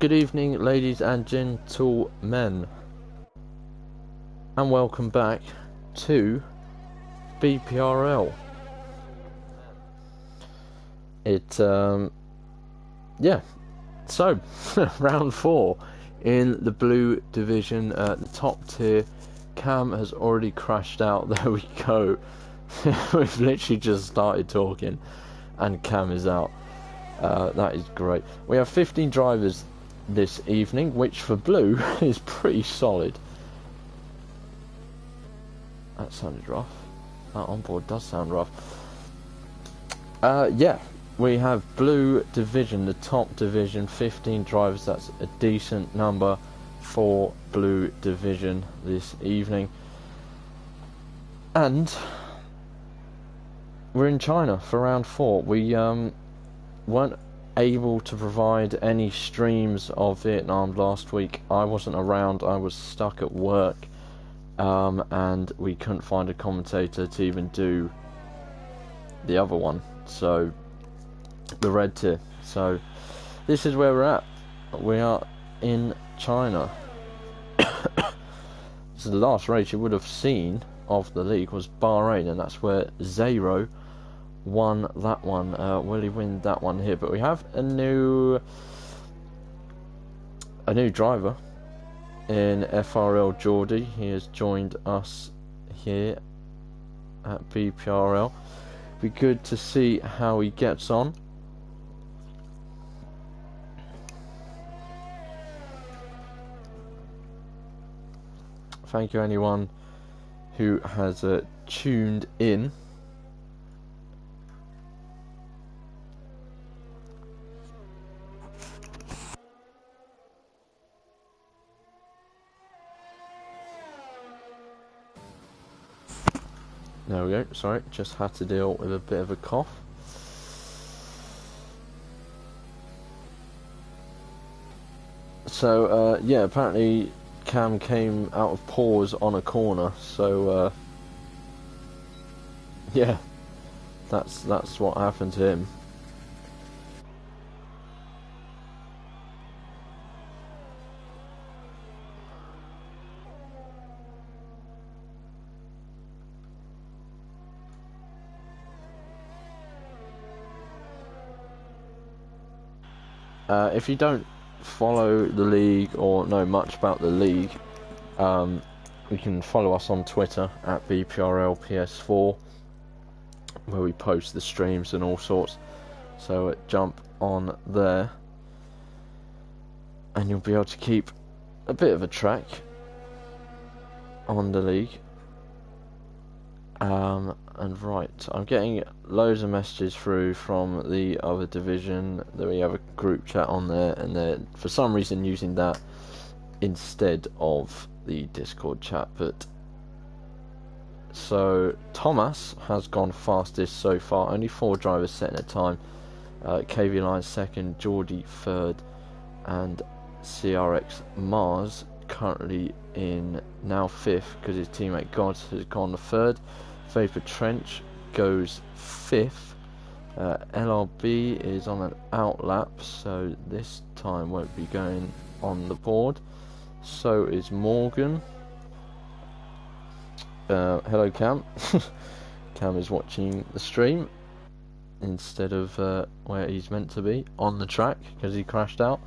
Good evening, ladies and gentlemen, and welcome back to BPRL. So round 4 in the blue division, the top tier. Cam has already crashed out. There we go. We've literally just started talking, and Cam is out. That is great. We have 15 drivers this evening, which for blue is pretty solid. That sounded rough. That onboard does sound rough. Yeah, we have blue division, the top division, 15 drivers. That's a decent number for blue division this evening. And we're in China for round 4. We weren't able to provide any streams of Vietnam last week. I wasn't around, I was stuck at work, and we couldn't find a commentator to even do the other one, so the red tier. So this is where we're at. We are in China. So the last race you would have seen of the league was Bahrain, and that's where Zero won that one. Will he win that one here? But we have a new driver in FRL Geordie. He has joined us here at BPRL. Be good to see how he gets on. Thank you anyone who has tuned in. There we go, sorry, just had to deal with a bit of a cough. So, yeah, apparently Cam came out of pause on a corner, so, yeah, that's what happened to him. If you don't follow the league or know much about the league, you can follow us on Twitter at BPRL PS4, where we post the streams and all sorts. So jump on there, and you'll be able to keep a bit of a track on the league. And right, I'm getting loads of messages through from the other division that we have a group chat on there, and they're for some reason using that instead of the Discord chat. But so Thomas has gone fastest so far, only 4 drivers setting a time. KV Line second, Geordie third, and CRX Mars currently in now 5th because his teammate Gods has gone the 3rd. Vapor Trench goes 5th. LRB is on an outlap, so this time won't be going on the board. So is Morgan. Hello Cam. Cam is watching the stream instead of where he's meant to be, on the track, because he crashed out.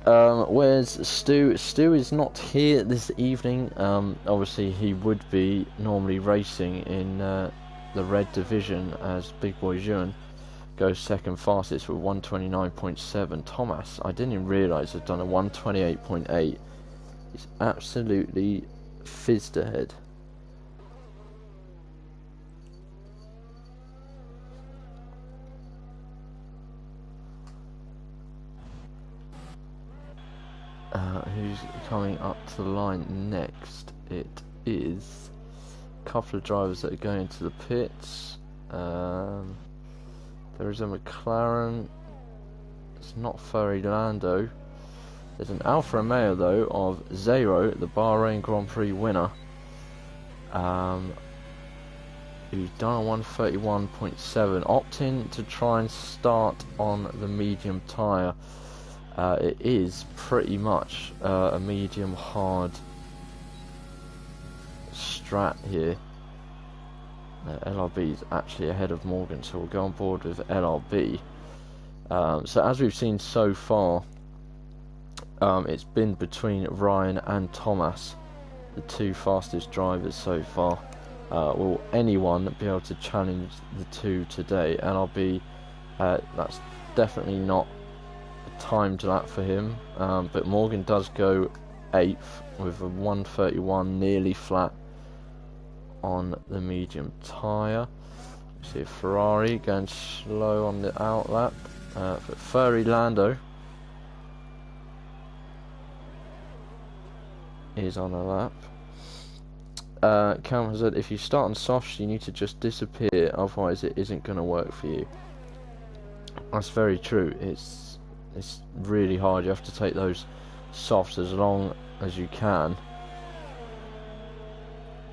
Where's Stu? Stu is not here this evening. Obviously he would be normally racing in the red division, as Big Boy Jean goes second fastest with 129.7. Thomas, I didn't even realise had done a 128.8. He's absolutely fizzed ahead. Who's coming up to the line next? It is a couple of drivers that are going to the pits. There is a McLaren. It's not Ferry Lando. There's an Alfa Romeo though of Zero, the Bahrain Grand Prix winner, who's done a 131.7, opting to try and start on the medium tyre. It is pretty much a medium hard strat here. LRB is actually ahead of Morgan, so we'll go on board with LRB. So as we've seen so far, it's been between Ryan and Thomas, the two fastest drivers so far. Will anyone be able to challenge the two today? LRB, that's definitely not a timed lap for him, but Morgan does go 8th with a 1:31, nearly flat on the medium tyre. See a Ferrari going slow on the outlap. For Furry Lando is on a lap. Cam said if you start on softs you need to just disappear, otherwise it isn't going to work for you. That's very true. It's really hard. You have to take those softs as long as you can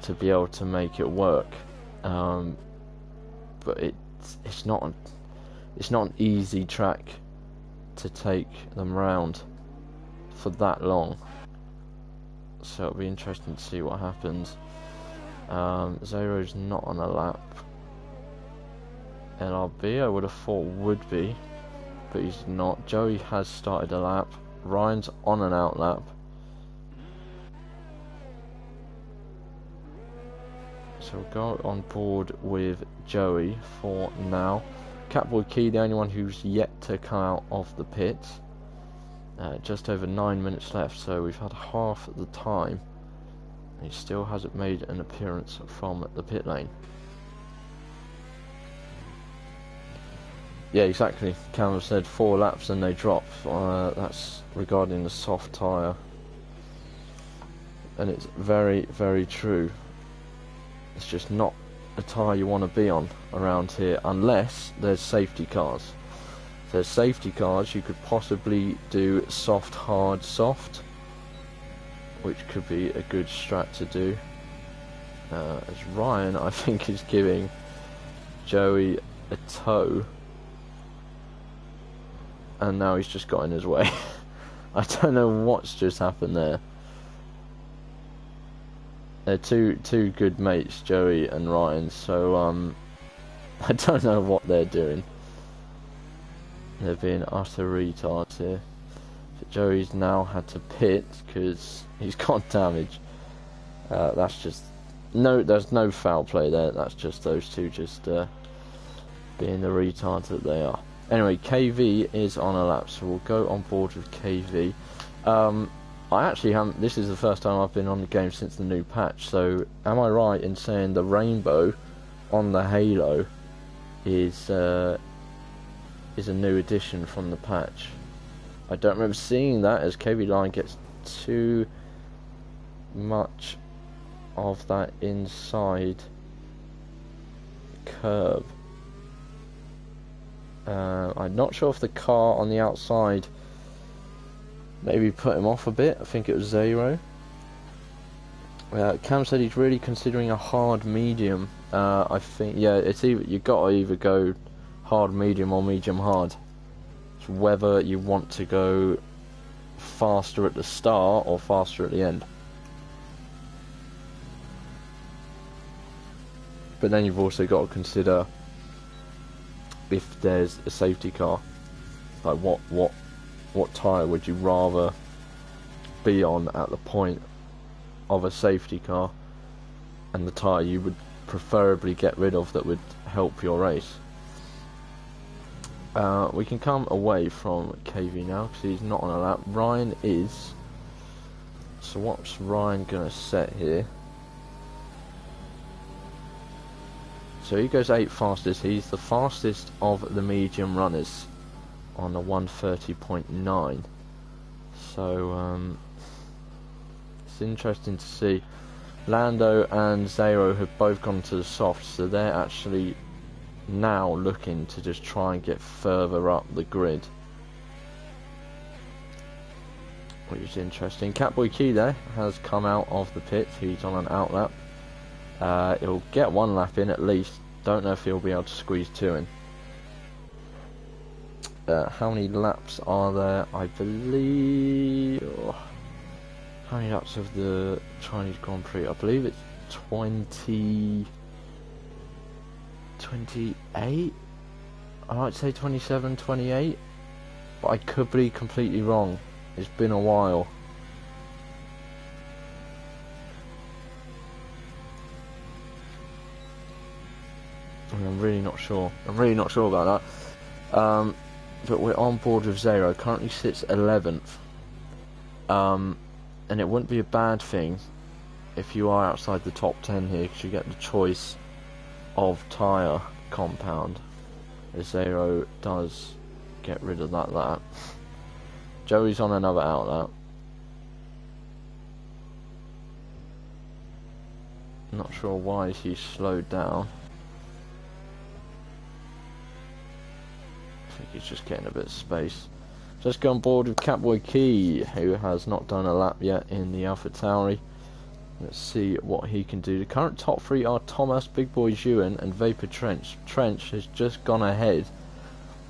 to be able to make it work, but it's not an easy track to take them round for that long, so it'll be interesting to see what happens. Zero's not on a lap. LRB I would have thought would be, but he's not. Joey has started a lap. Ryan's on an out lap. So we'll go on board with Joey for now. Catboy Key, the only one who's yet to come out of the pits. Just over 9 minutes left, so we've had half the time. He still hasn't made an appearance from the pit lane. Yeah, exactly. Cameron said 4 laps and they drop. That's regarding the soft tyre. And it's very, very true. It's just not a tyre you want to be on around here unless there's safety cars. If there's safety cars, you could possibly do soft, hard, soft, which could be a good strat to do. As Ryan, I think, is giving Joey a tow, and now he's just got in his way. I don't know what's just happened there. They're two good mates, Joey and Ryan, so I don't know what they're doing. They're being utter retards here. But Joey's now had to pit because he's got damage. That's just there's no foul play there. That's just those two just being the retards that they are. Anyway, KV is on a lap, so we'll go on board with KV. I actually haven't. This is the first time I've been on the game since the new patch. So, am I right in saying the rainbow on the halo is a new addition from the patch? I don't remember seeing that, as KV Line gets too much of that inside curb. I'm not sure if the car on the outside maybe put him off a bit. I think it was Zero. Cam said he's really considering a hard medium. I think, yeah, it's either you got to either go hard medium or medium hard. It's whether you want to go faster at the start or faster at the end. But then you've also got to consider if there's a safety car, like what tyre would you rather be on at the point of a safety car, and the tyre you would preferably get rid of that would help your race. We can come away from KV now because he's not on a lap. Ryan is. So what's Ryan gonna set here? So he goes 8th fastest. He's the fastest of the medium runners on a 1:30.9. So it's interesting to see. Lando and Zero have both gone to the soft, so they're actually now looking to just try and get further up the grid, which is interesting. Catboy Key there has come out of the pit. He's on an out lap. He'll get 1 lap in at least. Don't know if he'll be able to squeeze 2 in. how many laps are there? I believe... how many laps of the Chinese Grand Prix? I believe it's 28? I might say 27, 28, but I could be completely wrong. It's been a while. I'm really not sure. I'm really not sure about that. But we're on board with Zero. Currently sits 11th. And it wouldn't be a bad thing if you are outside the top 10 here, because you get the choice of tyre compound. Zero does get rid of that. Joey's on another outlet. Not sure why he's slowed down. I think he's just getting a bit of space. Let's go on board with Catboy Key, who has not done a lap yet in the AlphaTauri. Let's see what he can do. The current top three are Thomas, Big Boy Ewan and Vapor Trench. Trench has just gone ahead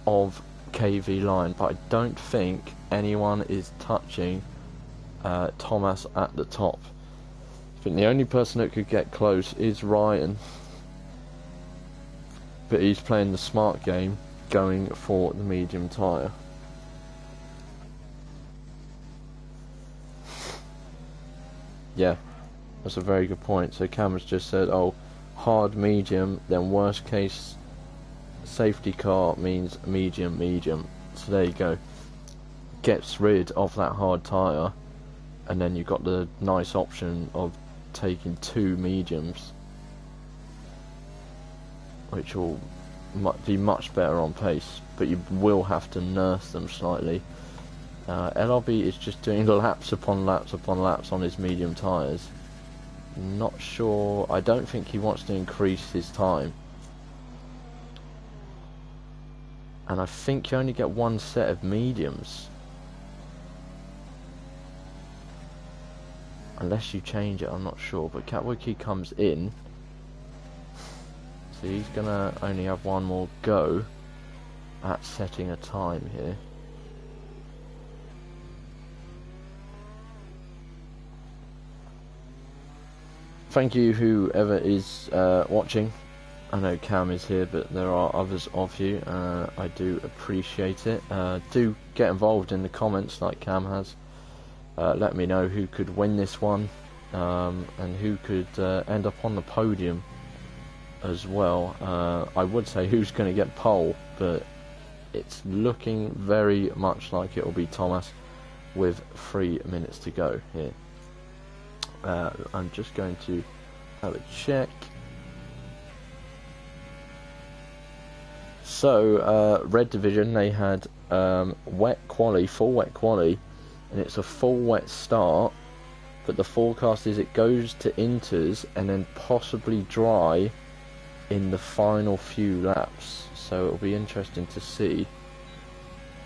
of KV Line, but I don't think anyone is touching Thomas at the top. I think the only person that could get close is Ryan, but he's playing the smart game, going for the medium tyre. Yeah, that's a very good point. So Cameron's just said, oh, hard medium, then worst case safety car means medium. So there you go. Gets rid of that hard tyre, and then you've got the nice option of taking two mediums, which will be much better on pace, but you will have to nurse them slightly. LRB is just doing laps upon laps upon laps on his medium tyres. Not sure, I don't think he wants to increase his time. And I think you only get one set of mediums, unless you change it, I'm not sure. But Catwiki comes in, so he's gonna only have one more go at setting a time here. Thank you whoever is watching. I know Cam is here, but there are others of you. I do appreciate it. Do get involved in the comments like Cam has. Let me know who could win this one, and who could end up on the podium as well. I would say who's going to get pole, but it's looking very much like it will be Thomas with 3 minutes to go here. I'm just going to have a check. So, Red Division, they had wet quali, full wet quali, and it's a full wet start, but the forecast is it goes to inters and then possibly dry in the final few laps. So it'll be interesting to see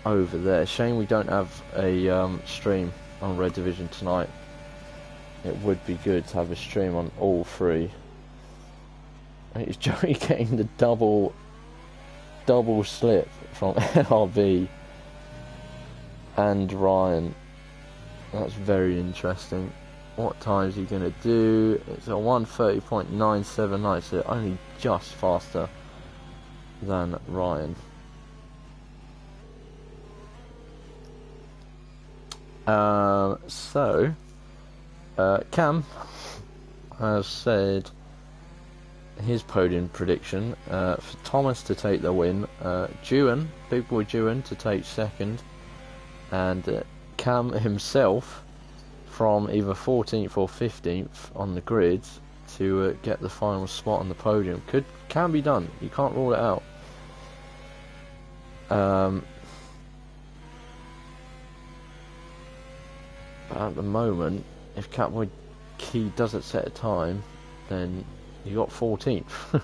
over there. Shame we don't have a stream on Red Division tonight. It would be good to have a stream on all three. It's Joey getting the double slip from LRB and Ryan. That's very interesting. What time is he going to do? It's a 1:30.979, so only just faster than Ryan. Cam has said his podium prediction for Thomas to take the win, Big Boy Dewan to take second, and Cam himself from either 14th or 15th on the grid to get the final spot on the podium. Can be done. You can't rule it out. But at the moment, if Catboy Key doesn't set a time, then you got 14th.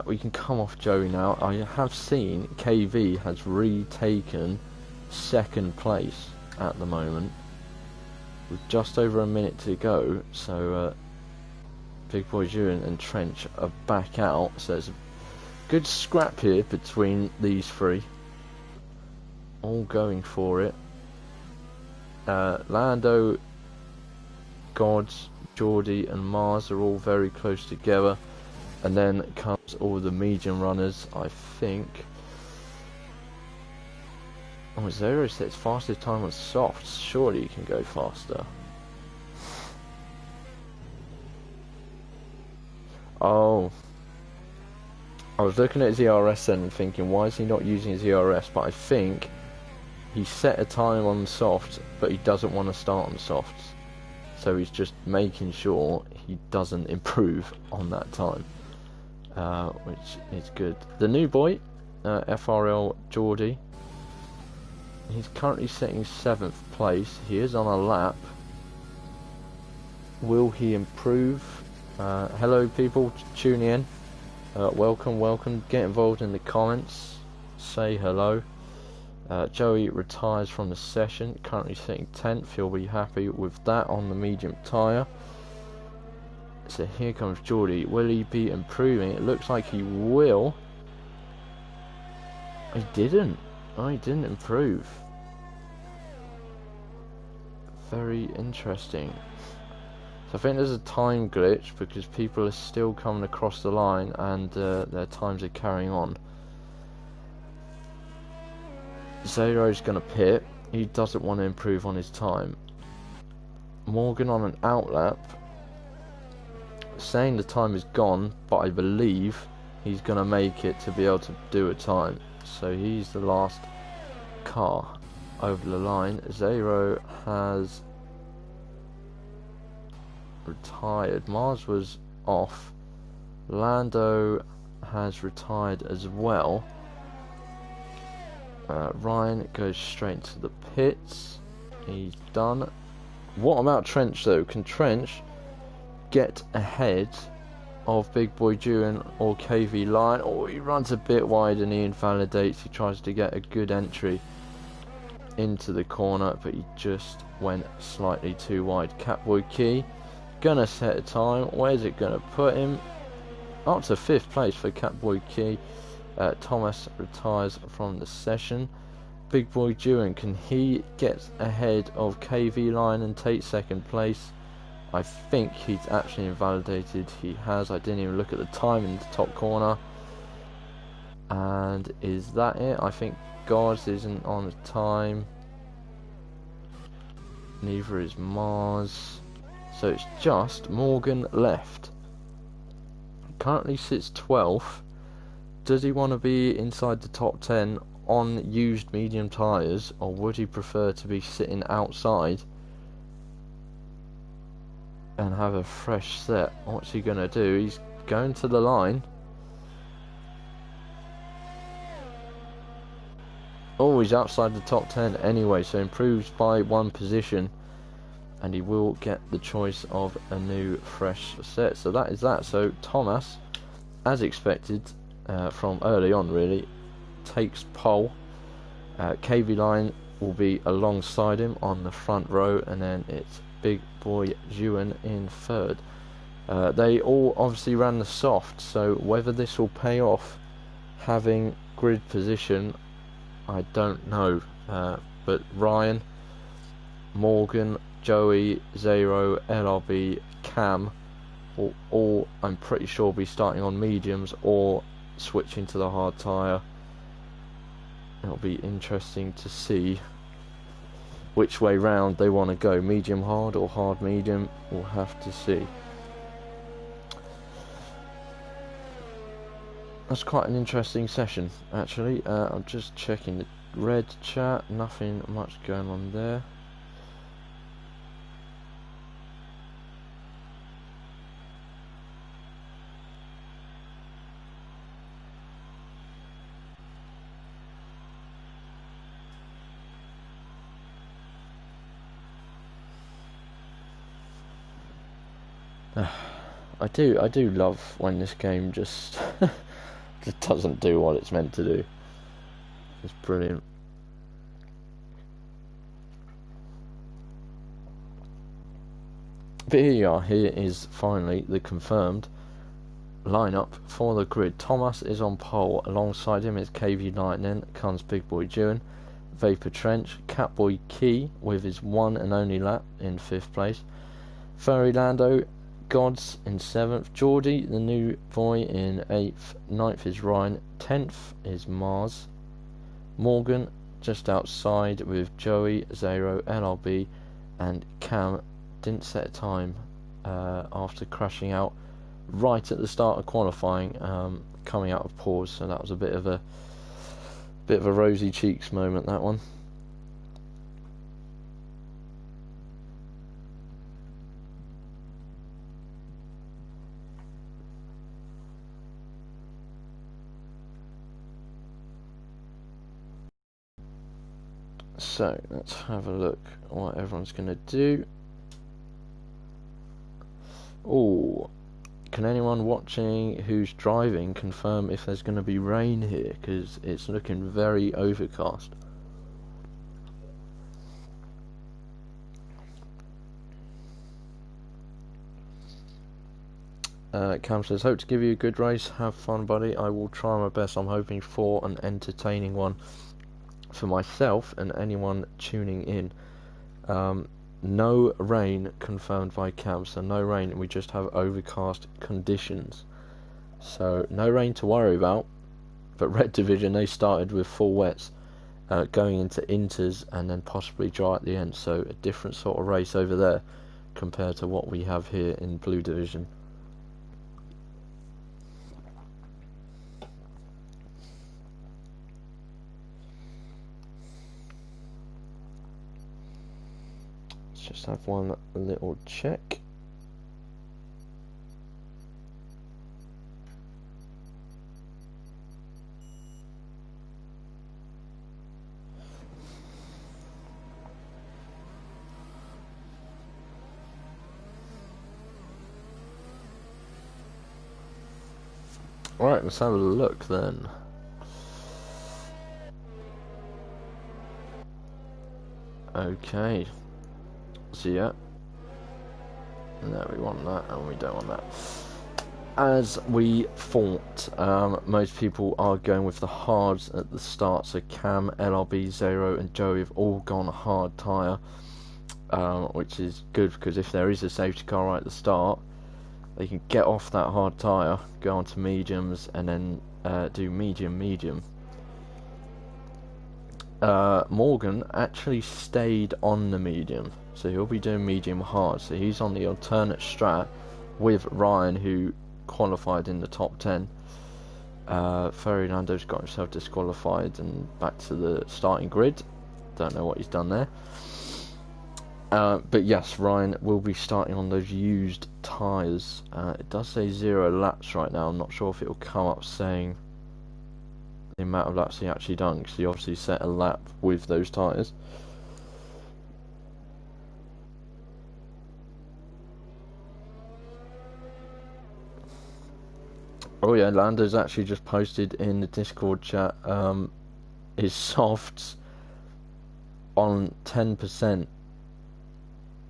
We can come off Joey now. I have seen KV has retaken second place at the moment with just over a minute to go, so Big Boy Ewan and Trench are back out, so it's a good scrap here between these three. All going for it. Lando, Gods, Geordie and Mars are all very close together. And then comes all the medium runners, I think. Oh, Zero sets fastest time on softs. Surely you can go faster. Oh. I was looking at his ERS then and thinking, why is he not using his ERS? But I think he set a time on the softs, but he doesn't want to start on the softs. So he's just making sure he doesn't improve on that time. Which is good. The new boy, FRL Geordie, he's currently sitting 7th place. He is on a lap. Will he improve? Hello people tuning in. Welcome. Get involved in the comments. Say hello. Joey retires from the session. Currently sitting 10th. He'll be happy with that on the medium tyre. So here comes Geordie. Will he be improving? It looks like he will. He didn't. Oh, he didn't improve. Very interesting. So I think there's a time glitch because people are still coming across the line and their times are carrying on. Zero's going to pit. He doesn't want to improve on his time. Morgan on an outlap, saying the time is gone, but I believe he's going to make it to be able to do a time. So he's the last car over the line. Zero has retired. Mars was off. Lando has retired as well. Ryan goes straight to the pits. He's done. What about Trench though? Can Trench get ahead of Big Boy Ewan or KV Line? Oh, he runs a bit wide and he invalidates. He tries to get a good entry into the corner, but he just went slightly too wide. Catboy Key gonna set a time. Where's it gonna put him? Up to 5th place for Catboy Key. Thomas retires from the session. Big Boy Ewan, can he get ahead of KV Line and take 2nd place? I think he's actually invalidated. He has. I didn't even look at the time in the top corner. And is that it? I think Gods isn't on the time. Neither is Mars. So it's just Morgan left. Currently sits 12th. Does he want to be inside the top 10 on used medium tyres, or would he prefer to be sitting outside and have a fresh set? What's he going to do? He's going to the line. Oh, he's outside the top 10 anyway, so improves by 1 position, and he will get the choice of a new fresh set. So that is that. So Thomas, as expected from early on really, takes pole. KV Line will be alongside him on the front row, and then it's Big Boy Ewan in 3rd. They all obviously ran the soft, so whether this will pay off having grid position, I don't know. But Ryan, Morgan, Joey, Zero, LRB, Cam will all, I'm pretty sure, be starting on mediums or switching to the hard tyre. It'll be interesting to see which way round they want to go, medium hard or hard medium. We'll have to see. That's quite an interesting session actually. I'm just checking the red chat, nothing much going on there. I do love when this game just just doesn't do what it's meant to do. It's brilliant. But here you are, here is finally the confirmed lineup for the grid. Thomas is on pole, alongside him is KV Lightning, comes Big Boy Dewan, Vapor Trench, Catboy Key with his one and only lap in 5th place, Furry Lando, Gods in 7th, Geordie the new boy in 8th, 9th is Ryan, 10th is Mars, Morgan just outside with Joey, Zero, LRB and Cam. Didn't set a time after crashing out right at the start of qualifying, coming out of pause, so that was a bit of a rosy cheeks moment, that one. So let's have a look at what everyone's going to do. Oh, can anyone watching who's driving confirm if there's going to be rain here? Because it's looking very overcast. Cam says, hope to give you a good race. Have fun, buddy. I will try my best. I'm hoping for an entertaining one for myself and anyone tuning in. No rain confirmed by Cam, so no rain. We just have overcast conditions. So no rain to worry about. But Red Division, they started with full wets, going into inters and then possibly dry at the end. So a different sort of race over there compared to what we have here in Blue Division. Just have one little check. Right, let's have a look then. Okay. So yeah. No, we want that and we don't want that. As we thought, most people are going with the hards at the start. So Cam, LRB, Zero and Joey have all gone hard tyre, which is good because if there is a safety car right at the start, they can get off that hard tyre, go on to mediums and then do medium. Morgan actually stayed on the medium, so he'll be doing medium hard, so he's on the alternate strat with Ryan, who qualified in the top 10. Ferdinando's got himself disqualified and back to the starting grid. Don't know what he's done there. But yes, Ryan will be starting on those used tyres. It does say 0 laps right now. I'm not sure if it will come up saying the amount of laps he actually done, because he obviously set a lap with those tyres. Oh yeah, Lando's actually just posted in the Discord chat his softs on 10%.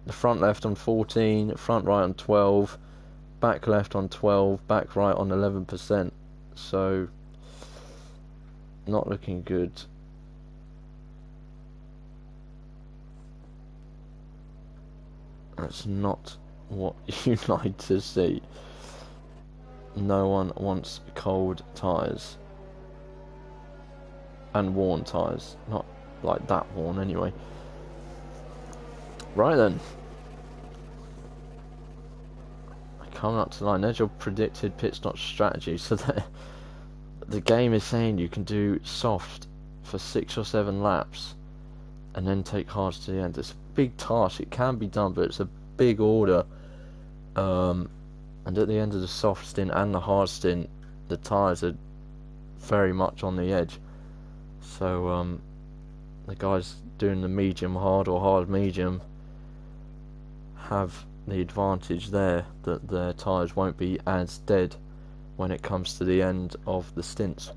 The front left on 14, front right on 12, back left on 12, back right on 11%. So not looking good. That's not what you like to see. No one wants cold tyres. And worn tyres. Not like that worn anyway. Right then. Coming up to the line. There's your predicted pit stop strategy. So that the game is saying you can do soft for 6 or 7 laps and then take hards to the end. It's a big task. It can be done, but it's a big order. And at the end of the soft stint and the hard stint, the tyres are very much on the edge. So the guys doing the medium hard or hard medium have the advantage there that their tyres won't be as dead when it comes to the end of the stints.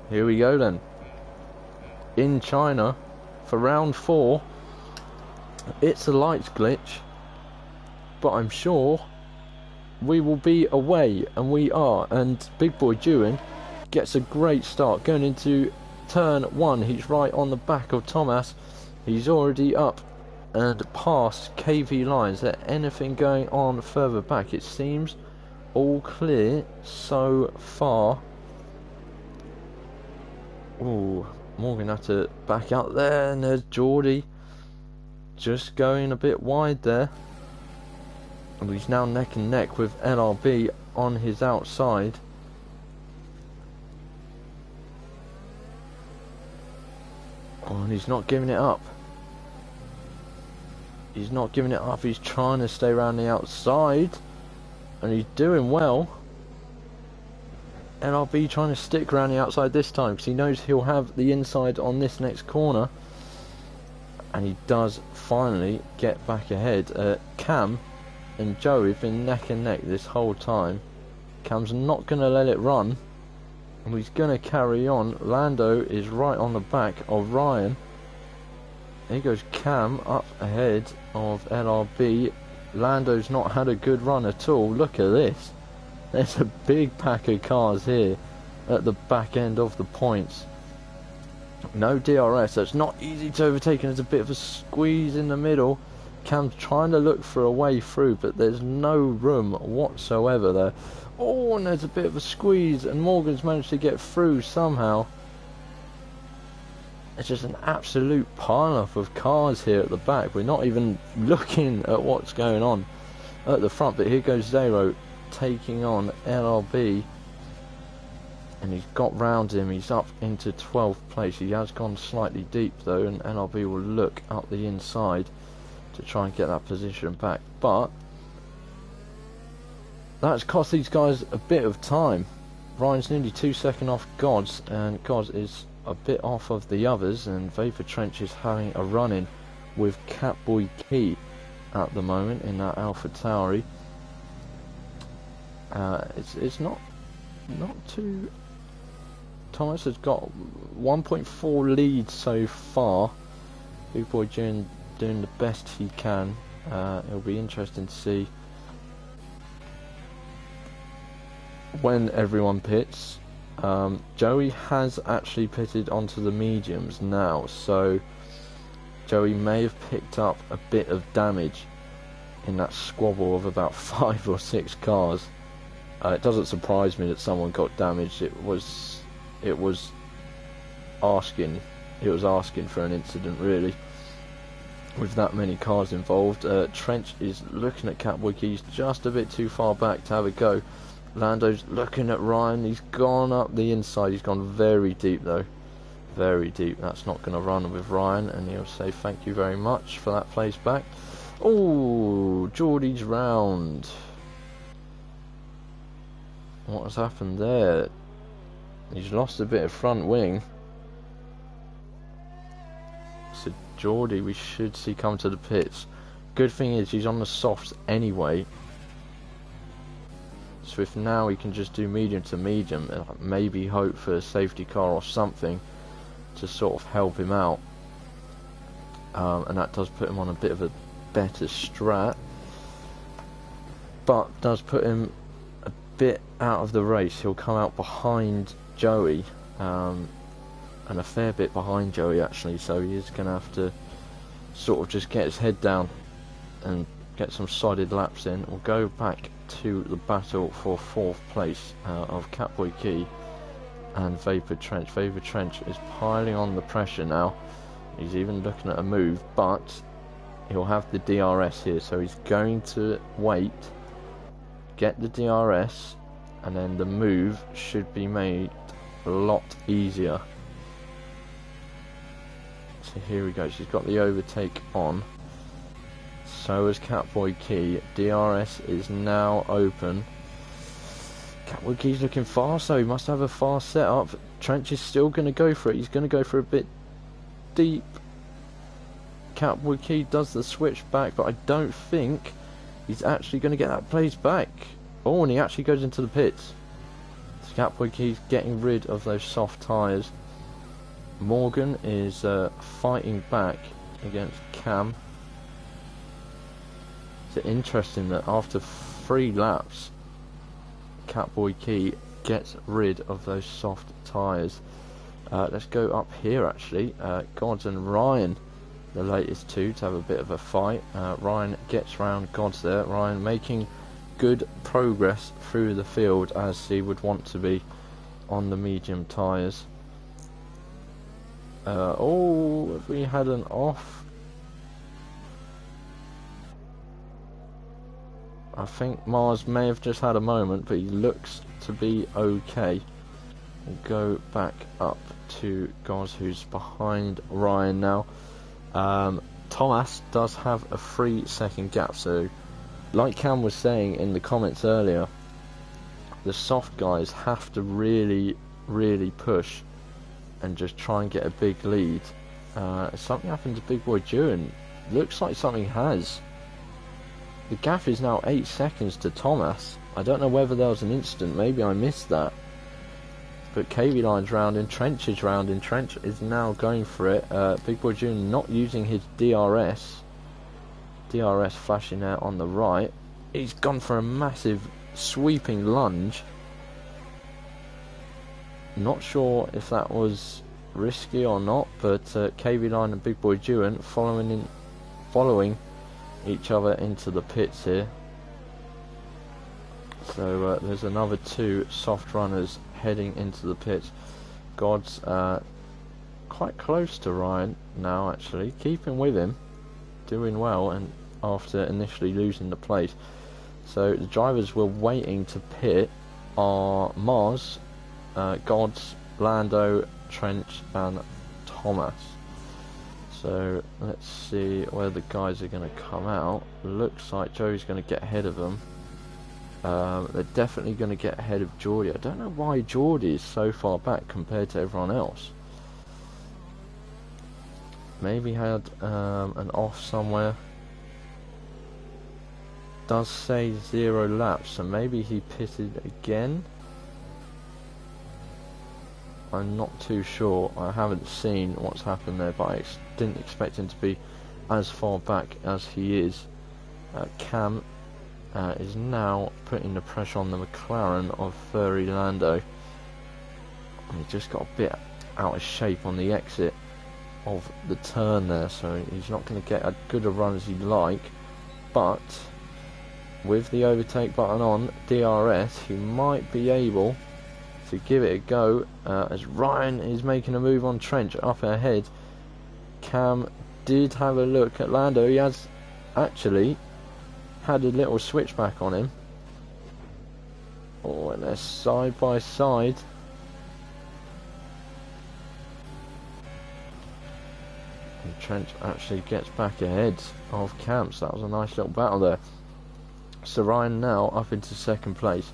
Here we go then. In China, for round 4. It's a lights glitch, but I'm sure we will be away, and we are. And Big Boy Dewin gets a great start going into turn 1. He's right on the back of Thomas. He's already up and past KV lines. Is there anything going on further back? It seems all clear so far. Ooh, Morgan had to back out there, and there's Geordie just going a bit wide there. And he's now neck and neck with LRB on his outside. Oh, and he's not giving it up. He's not giving it up. He's trying to stay around the outside. And he's doing well. LRB trying to stick around the outside this time, because he knows he'll have the inside on this next corner. And he does finally get back ahead. Cam and Joey have been neck and neck this whole time. Cam's not going to let it run, and he's going to carry on. Lando is right on the back of Ryan. Here goes Cam up ahead of LRB. Lando's not had a good run at all. Look at this. There's a big pack of cars here at the back end of the points. No DRS, so it's not easy to overtake, and there's a bit of a squeeze in the middle. Cam's trying to look for a way through, but there's no room whatsoever there. Oh, and there's a bit of a squeeze, and Morgan's managed to get through somehow. It's just an absolute pile-up of cars here at the back. We're not even looking at what's going on at the front, but here goes Zero taking on LRB. And he's got round him. He's up into 12th place. He has gone slightly deep though, and LRB will look up the inside to try and get that position back. But that's cost these guys a bit of time. Ryan's nearly 2 seconds off Gods, and Gods is a bit off of the others, and Vapor Trench is having a run-in with Catboy Key at the moment in that Alpha Tauri. It's not too... Thomas has got 1.4 lead so far. Big Boy doing the best he can. It'll be interesting to see when everyone pits. Joey has actually pitted onto the mediums now, so Joey may have picked up a bit of damage in that squabble of about 5 or 6 cars. It doesn't surprise me that someone got damaged. It was asking for an incident, really, with that many cars involved. Trench is looking at Catboy Keys just a bit too far back to have a go. Lando's looking at Ryan. He's gone up the inside. He's gone very deep though, very deep. That's not going to run with Ryan, and he'll say thank you very much for that place back. Oh, Geordie's round. What has happened there? He's lost a bit of front wing. So Geordie we should see come to the pits. Good thing is he's on the softs anyway. So if now he can just do medium to medium, and maybe hope for a safety car or something to sort of help him out. And that does put him on a bit of a better strat. But does put him a bit out of the race. He'll come out behind Joey, and a fair bit behind Joey actually, so he is going to have to sort of just get his head down and get some solid laps in. We'll go back to the battle for 4th place of Catboy Key and Vapor Trench. Vapor Trench is piling on the pressure now. He's even looking at a move, but he'll have the DRS here, so he's going to wait, get the DRS, and then the move should be made a lot easier. So here he goes. He's got the overtake on. So is Catboy Key. DRS is now open. Catboy Key's looking fast, so he must have a fast setup. Trench is still going to go for it. He's going to go for a bit deep. Catboy Key does the switch back, but I don't think he's actually going to get that place back. Oh, and he actually goes into the pits. So Catboy Key's getting rid of those soft tyres. Morgan is fighting back against Cam. It's interesting that after 3 laps, Catboy Key gets rid of those soft tyres. Let's go up here actually. Gods and Ryan, the latest 2 to have a bit of a fight. Ryan gets round Gods there. Ryan making good progress through the field as he would want to be on the medium tyres. Oh, if we had an off. I think Mars may have just had a moment, but he looks to be okay. We'll go back up to Goz, who's behind Ryan now. Thomas does have a 3-second gap, so like Cam was saying in the comments earlier, the soft guys have to really push and just try and get a big lead. If something happened to Big Boy Duran, looks like something has. The gap is now 8 seconds to Thomas. I don't know whether there was an incident, maybe I missed that. But KV Line's round in, Trench is round in, Trench is now going for it. Big Boy June not using his DRS. DRS flashing out on the right. He's gone for a massive sweeping lunge. Not sure if that was risky or not, but KV Line and Big Boy June following each other into the pits here. So there's another 2 soft runners heading into the pits. God's quite close to Ryan now actually, keeping with him, doing well, and after initially losing the place. So the drivers we're waiting to pit are Mars, Gods, Lando, Trench and Thomas. So let's see where the guys are going to come out. Looks like Joey's going to get ahead of them. They're definitely going to get ahead of Geordie. I don't know why Geordie is so far back compared to everyone else. Maybe had an off somewhere. Does say 0 laps, so maybe he pitted again. I'm not too sure. I haven't seen what's happened there, but I didn't expect him to be as far back as he is. Cam is now putting the pressure on the McLaren of Furry Lando. And he just got a bit out of shape on the exit of the turn there, so he's not going to get as good a run as he'd like. But with the overtake button on DRS, he might be able to give it a go, as Ryan is making a move on Trench up ahead. Cam did have a look at Lando. He has actually had a little switchback on him. Oh, and they're side by side. And Trench actually gets back ahead of Cam, so that was a nice little battle there. So Ryan now up into 2nd place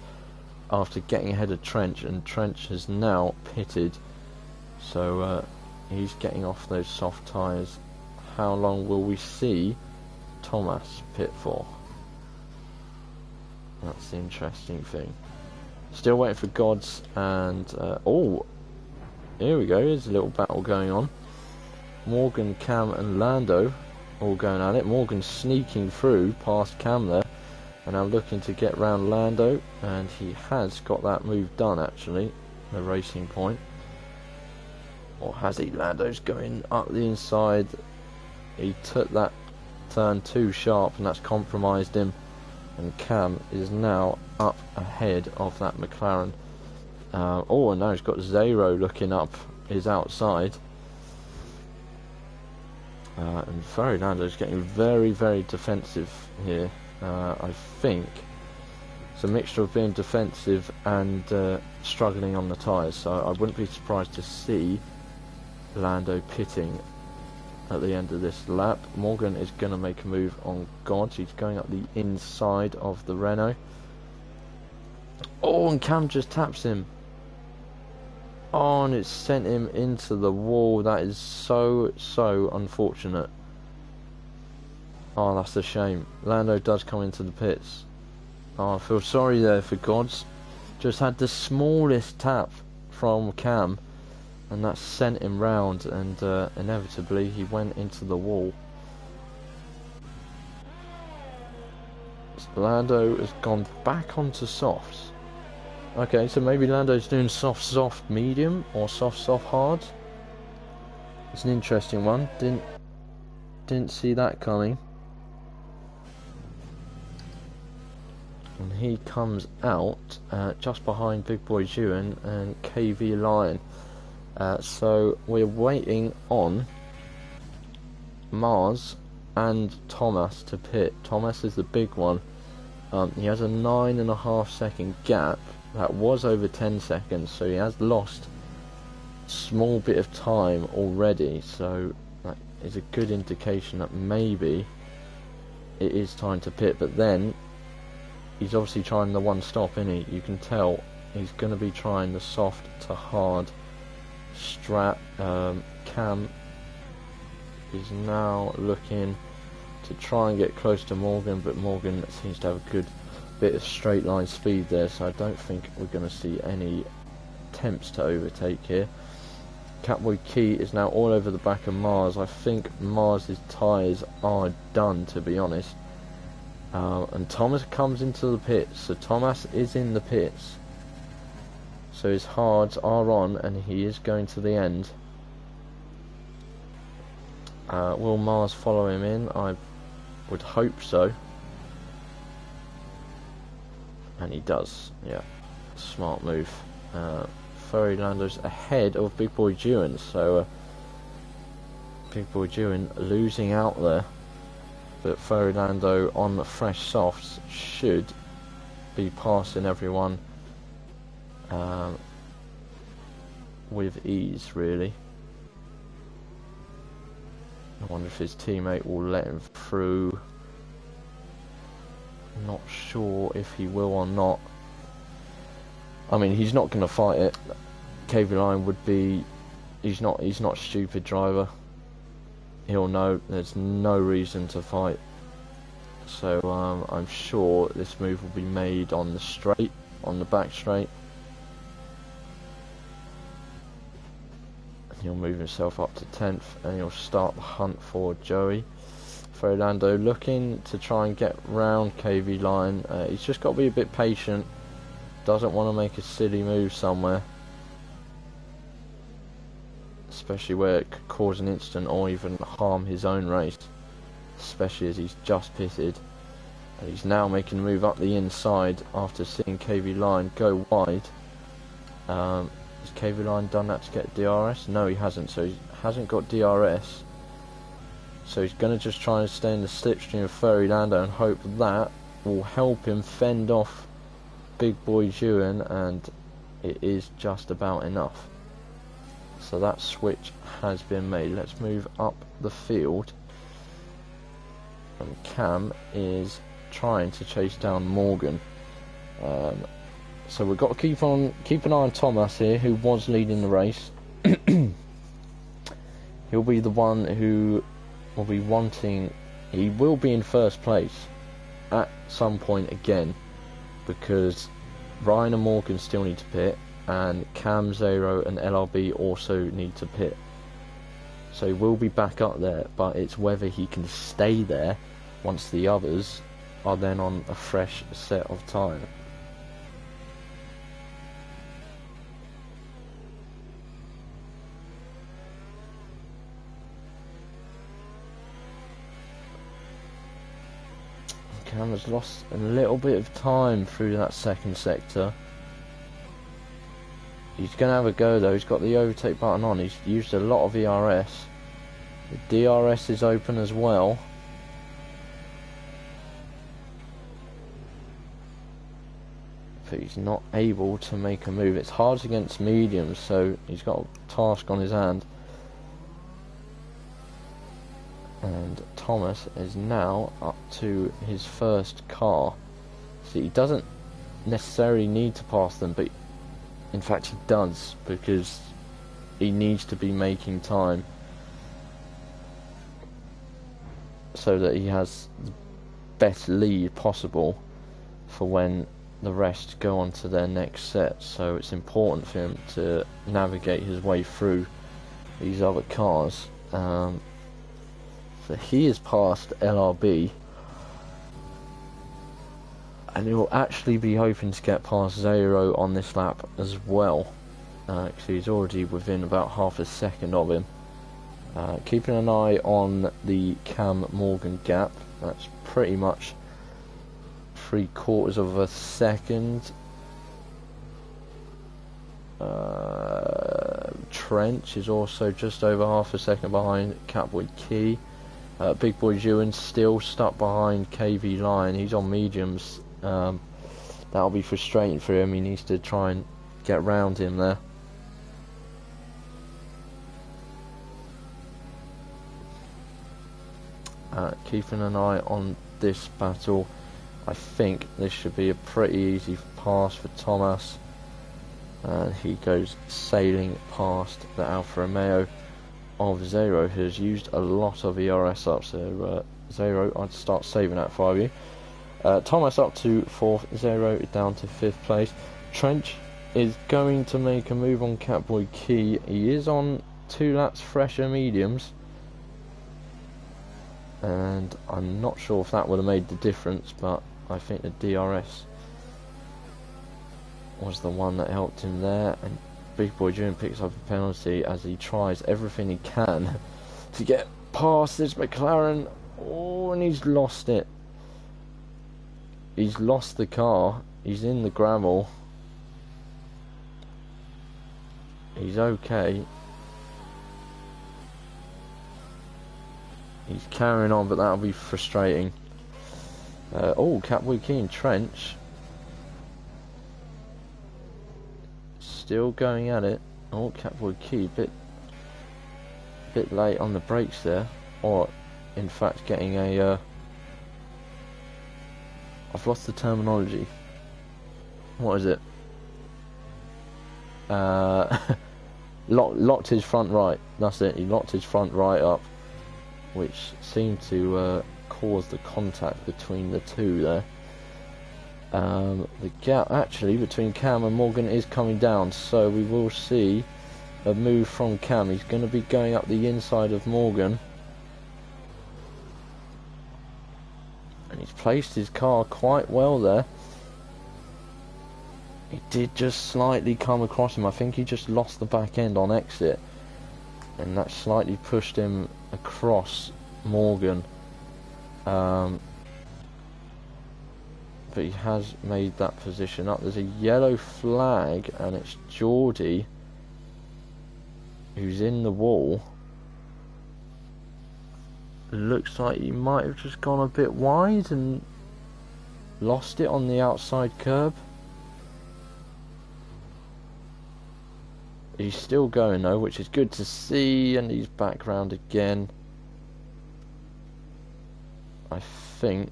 after getting ahead of Trench, and Trench has now pitted, so he's getting off those soft tyres. How long will we see Thomas pit for? That's the interesting thing. Still waiting for Gods, and oh, here we go, there's a little battle going on. Morgan, Cam and Lando all going at it. Morgan sneaking through past Cam there, and now looking to get round Lando, and he has got that move done actually, the racing point. Or has he? Lando's going up the inside. He took that turn too sharp, and that's compromised him. And Cam is now up ahead of that McLaren. Oh, and now he's got Zero looking up his outside. And Ferdinando's getting very defensive here. I think it's a mixture of being defensive and struggling on the tyres, so I wouldn't be surprised to see Lando pitting at the end of this lap. Morgan is going to make a move on God. He's going up the inside of the Renault. Oh, and Cam just taps him. Oh, and it's sent him into the wall. That is so unfortunate. Oh, that's a shame. Lando does come into the pits. Oh, I feel sorry there for Gods. Just had the smallest tap from Cam, and that sent him round, and inevitably he went into the wall. So Lando has gone back onto softs. Okay, so maybe Lando's doing soft medium or soft hard. It's an interesting one. Didn't see that coming. And he comes out just behind Big Boy Ewan and KV Lion. So we're waiting on Mars and Thomas to pit. Thomas is the big one. He has a 9.5 second gap. That was over 10 seconds, so he has lost a small bit of time already. So that is a good indication that maybe it is time to pit. But then he's obviously trying the one stop, isn't he? You can tell he's going to be trying the soft to hard strap. Cam is now looking to try and get close to Morgan, but Morgan seems to have a good bit of straight line speed there, so I don't think we're going to see any attempts to overtake here. Catboy Key is now all over the back of Mars. I think Mars's tyres are done, to be honest. And Thomas comes into the pits, so Thomas is in the pits. So his hards are on, and he is going to the end. Will Mars follow him in? I would hope so. And he does, yeah. Smart move. Furry Lando's ahead of Big Boy Ewan, so Big Boy Ewan losing out there. But Furry Lando on the fresh softs should be passing everyone with ease, really. I wonder if his teammate will let him through. Not sure if he will or not. I mean, he's not going to fight it. KV Line would be. He's not a stupid driver. He'll know there's no reason to fight. So I'm sure this move will be made on the straight, on the back straight. He'll move himself up to 10th, and he'll start the hunt for Joey. Fernando looking to try and get round KV Line. He's just got to be a bit patient. Doesn't want to make a silly move somewhere, especially where it could cause an incident or even harm his own race, especially as he's just pitted. And he's now making a move up the inside after seeing KV Line go wide. Has KV Line done that to get DRS? No, he hasn't, so he hasn't got DRS. So he's going to just try and stay in the slipstream of Furry Lando and hope that will help him fend off Big Boy Ewan, and it is just about enough. So that switch has been made. Let's move up the field. And Cam is trying to chase down Morgan. So we've got to keep an eye on Thomas here, who was leading the race. He'll be the one who will be wanting. He will be in first place at some point again, because Ryan and Morgan still need to pit, and Cam, Zero and LRB also need to pit. So he will be back up there, but it's whether he can stay there once the others are then on a fresh set of time. Cam has lost a little bit of time through that second sector. He's going to have a go though. He's got the overtake button on. He's used a lot of ERS. The DRS is open as well. But he's not able to make a move. It's hard against mediums, so he's got a task on his hand. And Thomas is now up to his first car. See, he doesn't necessarily need to pass them, but in fact he does, because he needs to be making time so that he has the best lead possible for when the rest go on to their next set, so it's important for him to navigate his way through these other cars. So he is past LRB, and he'll actually be hoping to get past Zero on this lap as well, because he's already within about half a second of him. Keeping an eye on the Cam Morgan gap, that's pretty much 3/4 of a second. Trench is also just over half a second behind Catboy Key. Big Boy Ewan still stuck behind KV Lion. He's on mediums. That'll be frustrating for him. He needs to try and get round him there. Keeping an eye on this battle. I think this should be a pretty easy pass for Thomas. And he goes sailing past the Alfa Romeo of Zero, who has used a lot of ERS up. So Zero, I'd start saving that for you. Thomas up to 4th, Zero down to 5th place. Trench is going to make a move on Catboy Key. He is on 2 laps fresher mediums, and I'm not sure if that would have made the difference, but I think the DRS was the one that helped him there. And Big Boy June picks up a penalty as he tries everything he can to get past this McLaren. Oh, and he's lost it. He's lost the car. He's in the gravel. He's okay. He's carrying on, but that'll be frustrating. Oh, Catboy Key and Trench still going at it. Oh, Catboy Key bit late on the brakes there, or in fact getting a I've lost the terminology. What is it? Locked his front right. That's it. He locked his front right up, which seemed to cause the contact between the two there. The gap actually between Cam and Morgan is coming down, so we will see a move from Cam. He's going to be going up the inside of Morgan, and he's placed his car quite well there. He did just slightly come across him. I think he just lost the back end on exit, and that slightly pushed him across Morgan. But he has made that position up. There's a yellow flag, and it's Geordie who's in the wall. Looks like he might have just gone a bit wide and lost it on the outside curb. He's still going though, which is good to see, and he's back round again. I think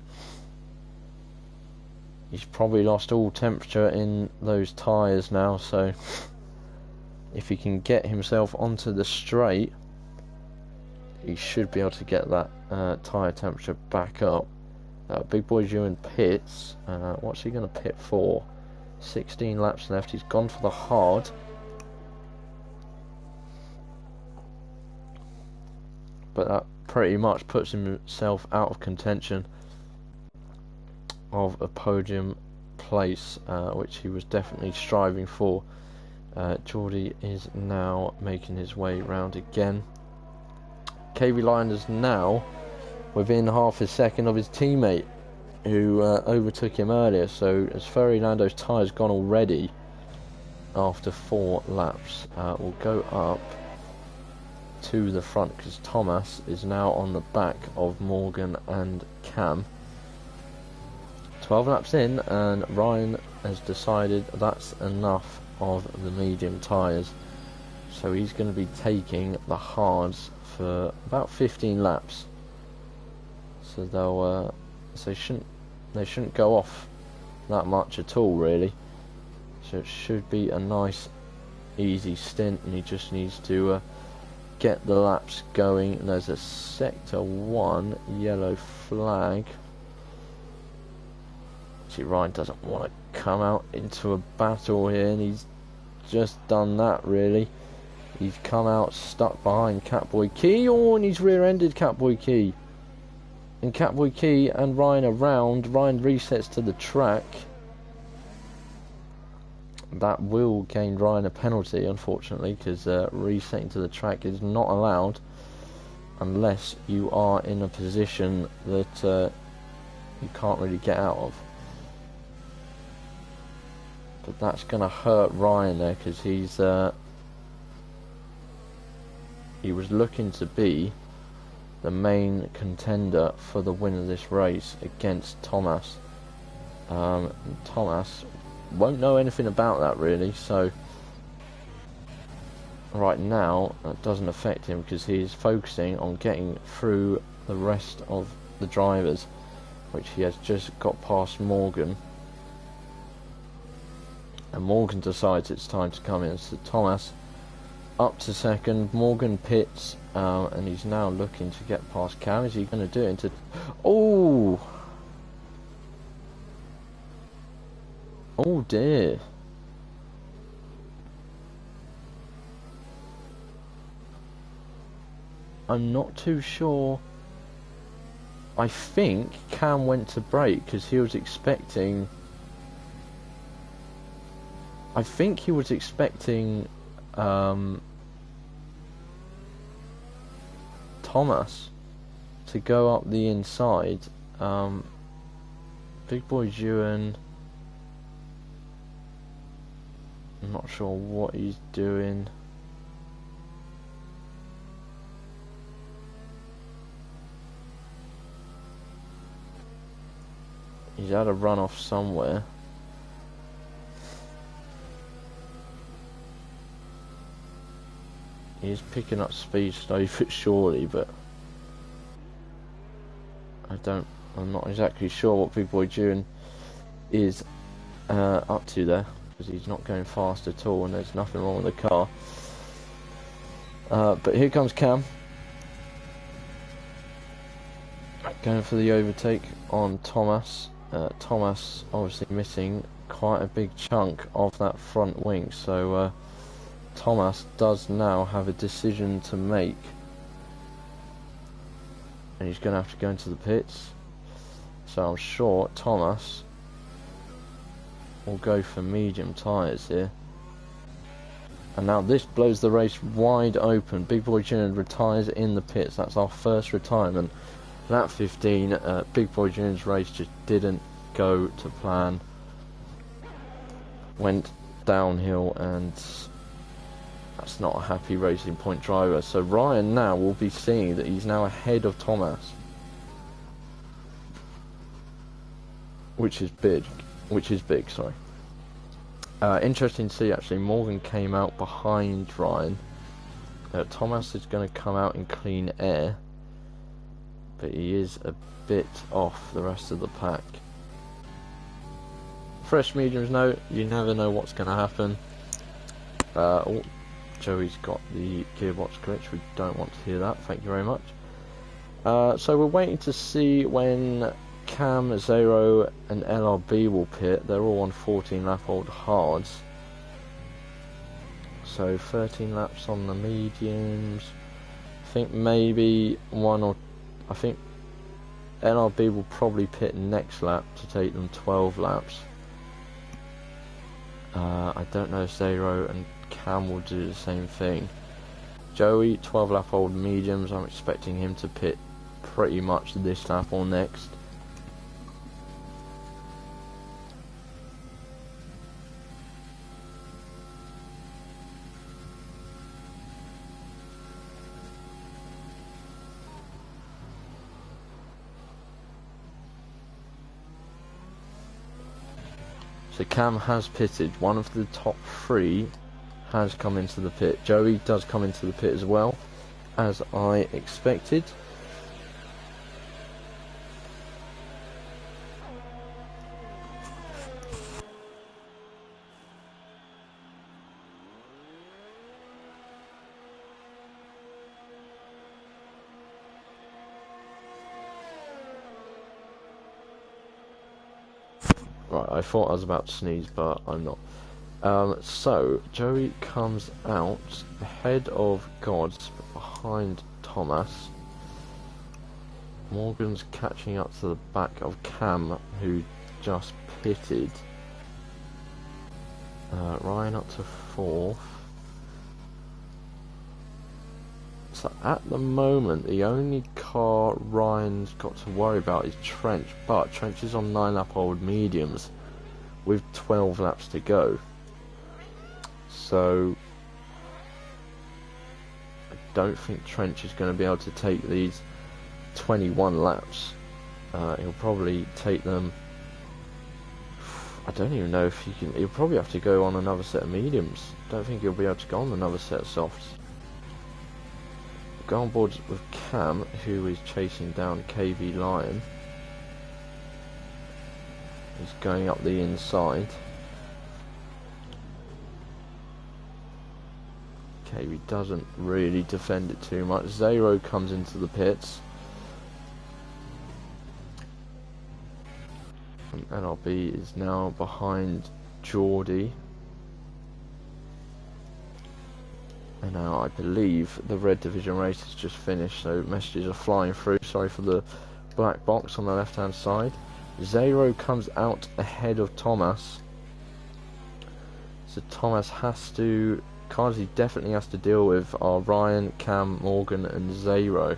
he's probably lost all temperature in those tyres now, so if he can get himself onto the straight, he should be able to get that tyre temperature back up. Big Boy Ewan pits. What's he going to pit for? 16 laps left. He's gone for the hard. But that pretty much puts himself out of contention of a podium place, which he was definitely striving for. Geordie is now making his way round again. KV Lion is now within half a second of his teammate who overtook him earlier, so as Ferry Lando's tyres gone already after 4 laps. We'll go up to the front because Thomas is now on the back of Morgan and Cam. 12 laps in, and Ryan has decided that's enough of the medium tyres, so he's going to be taking the hards for about 15 laps. So they'll they shouldn't go off that much at all really. So it should be a nice easy stint, and he just needs to get the laps going. And there's a sector 1 yellow flag. Obviously Ryan doesn't want to come out into a battle here, and he's just done that really. He's come out stuck behind Catboy Key. Oh, and he's rear-ended Catboy Key. And Catboy Key and Ryan around. Ryan resets to the track. That will gain Ryan a penalty, unfortunately, because resetting to the track is not allowed unless you are in a position that you can't really get out of. But that's going to hurt Ryan there, because he was looking to be the main contender for the win of this race against Thomas. Thomas won't know anything about that really, so right now that doesn't affect him because he's focusing on getting through the rest of the drivers, which he has just got past Morgan. And Morgan decides it's time to come in, so Thomas up to second. Morgan pits, and he's now looking to get past Cam. Is he going to do it into... Oh! Oh dear. I'm not too sure. I think Cam went to brake because he was expecting... I think he was expecting Thomas to go up the inside. Big Boy Ewan, I'm not sure what he's doing. He's had a run off somewhere. He's picking up speed slowly but surely, but I'm not exactly sure what Big Boy June is up to there, because he's not going fast at all and there's nothing wrong with the car. But here comes Cam, going for the overtake on Thomas. Thomas obviously missing quite a big chunk of that front wing, so Thomas does now have a decision to make, and he's going to have to go into the pits. So I'm sure Thomas will go for medium tyres here. And now this blows the race wide open. Big Boy Junior retires in the pits. That's our first retirement. Lap 15, Big Boy Junior's race just didn't go to plan. Went downhill, and that's not a happy Racing Point driver. So Ryan now will be seeing that he's now ahead of Thomas, which is big. Sorry. Interesting to see actually. Morgan came out behind Ryan. Thomas is going to come out in clean air, but he is a bit off the rest of the pack. Fresh mediums, no, you never know what's going to happen. Oh, Joey's got the gearbox glitch. We don't want to hear that, thank you very much. So we're waiting to see when Cam, Zero and LRB will pit. They're all on 14 lap old hards. So 13 laps on the mediums. I think maybe I think LRB will probably pit next lap to take them 12 laps. I don't know if Zero and Cam will do the same thing. Joey, 12 lap old mediums, I'm expecting him to pit pretty much this lap or next. So Cam has pitted. One of the top three has come into the pit. Joey does come into the pit as well, as I expected. Right, I thought I was about to sneeze, but I'm not. So, Joey comes out ahead of Gods, behind Thomas. Morgan's catching up to the back of Cam, who just pitted. Ryan up to 4th. So at the moment, the only car Ryan's got to worry about is Trench, but Trench is on 9-lap old mediums with 12 laps to go. So I don't think Trench is going to be able to take these 21 laps. He'll probably take them. I don't even know if he can. He'll probably have to go on another set of mediums. Don't think he'll be able to go on another set of softs. Go on board with Cam, who is chasing down KV Lion. He's going up the inside. KV doesn't really defend it too much. Zero comes into the pits. And NRB is now behind Geordie. And now I believe the Red Division race has just finished, so messages are flying through. Sorry for the black box on the left hand side. Zero comes out ahead of Thomas. So Thomas has to, cars he definitely has to deal with are Ryan, Cam, Morgan and Zero.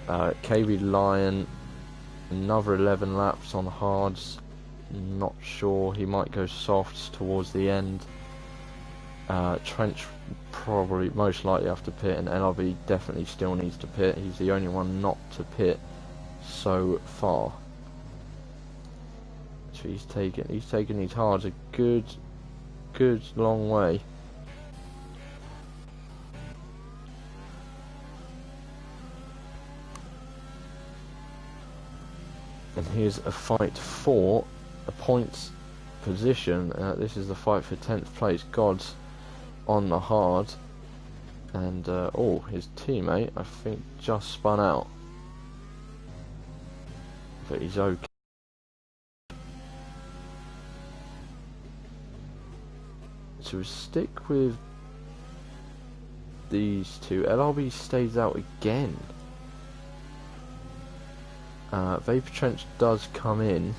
KV Lion, another 11 laps on hards. Not sure, he might go softs towards the end. Trench probably most likely have to pit, and LRB definitely still needs to pit. He's the only one not to pit so far. So he's taken these hards a good long way. And here's a fight for a points position. This is the fight for 10th place. Gods on the hard, and oh, his teammate I think just spun out, but he's okay. So we stick with these two. LRB stays out again. Vapor Trench does come in.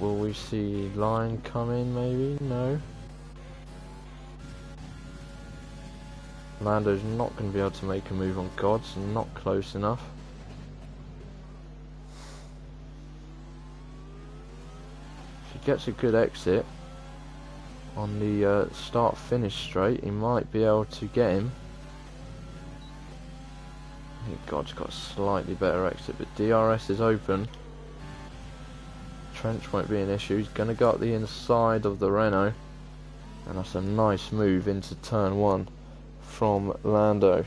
Will we see Lion come in maybe? No. Lando's not going to be able to make a move on Gods, not close enough. If he gets a good exit on the start-finish straight, he might be able to get him. I think God's got a slightly better exit, but DRS is open. Trench won't be an issue. He's going to go up the inside of the Renault, and that's a nice move into turn 1 from Lando.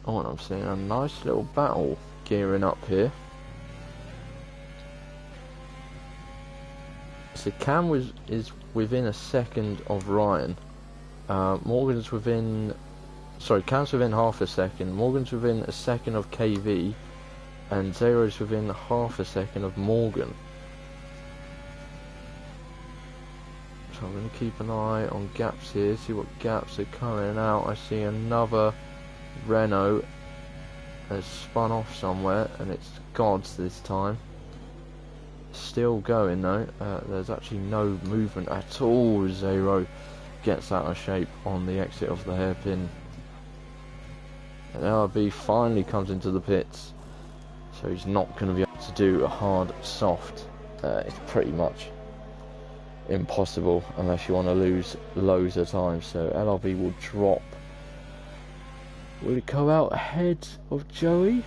Oh, and I'm seeing a nice little battle gearing up here. So Cam is within a second of Ryan. Morgan's within, sorry, Cam's within half a second. Morgan's within a second of KV, and Zero's within half a second of Morgan. So I'm going to keep an eye on gaps here, see what gaps are coming out. I see another Renault has spun off somewhere, and it's Gods this time. Still going though. There's actually no movement at all. Zero gets out of shape on the exit of the hairpin, and LRB finally comes into the pits, so he's not going to be able to do a hard soft. It's pretty much impossible unless you want to lose loads of time. So LRB will drop. Will it go out ahead of Joey?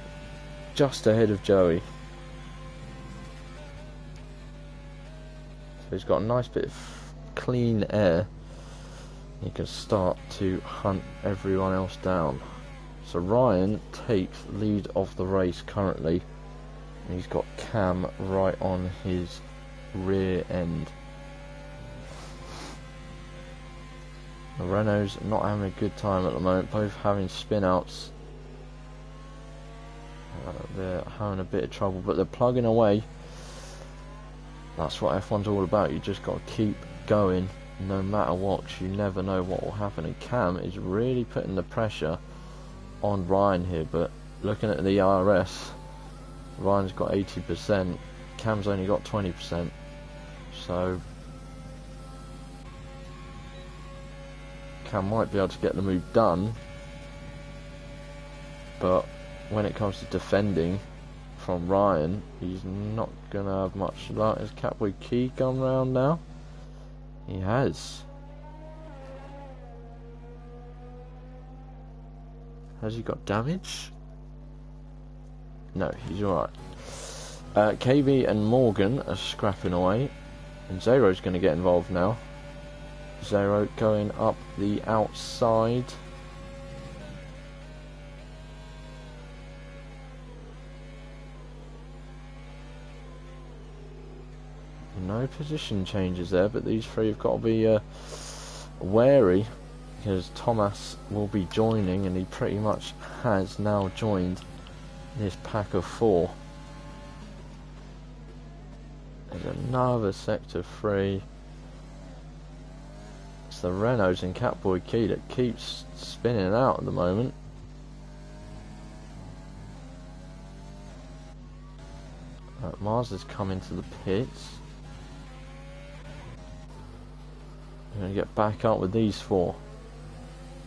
Just ahead of Joey. So he's got a nice bit of clean air. He can start to hunt everyone else down. So Ryan takes lead of the race currently And he's got Cam right on his rear end. The Renault's not having a good time at the moment, both having spin outs. They're having a bit of trouble, but they're plugging away. That's what F1's all about. You just got to keep going no matter what. You never know what will happen. And Cam is really putting the pressure on Ryan here, but looking at the RS, Ryan's got 80%, Cam's only got 20%. So Cam might be able to get the move done, but when it comes to defending from Ryan, he's not going to have much luck. Has Catboy Key gone round now? He has. Has he got damage? No, he's alright. KB and Morgan are scrapping away, and Zero's going to get involved now. Zero going up the outside. No position changes there, but these three have got to be wary, because Thomas will be joining, and he pretty much has now joined this pack of four. There's another sector 3. It's the Renaults and Catboy Key that keeps spinning out at the moment. Mars has come into the pits. I'm going to get back up with these four,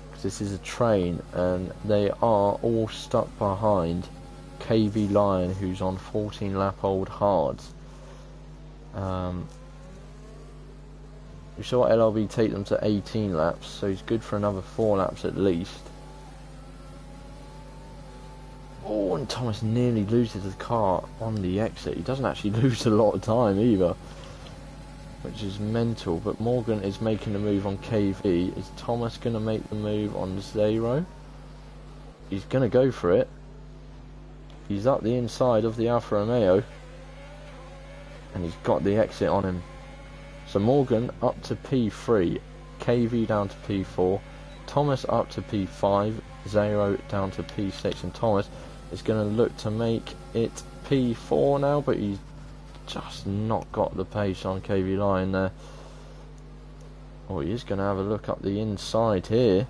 because this is a train and they are all stuck behind KV Lion, who's on 14 lap old hards. We saw LRB take them to 18 laps, so he's good for another 4 laps at least. Oh, and Thomas nearly loses the car on the exit. He doesn't actually lose a lot of time either, which is mental. But Morgan is making the move on KV. Is Thomas going to make the move on Zero? He's going to go for it. He's up the inside of the Alfa Romeo, and he's got the exit on him. So Morgan up to P3, KV down to P4, Thomas up to P5, Zero down to P6, and Thomas is going to look to make it P4 now, but he's just not got the pace on KV Line there. Oh, he is going to have a look up the inside here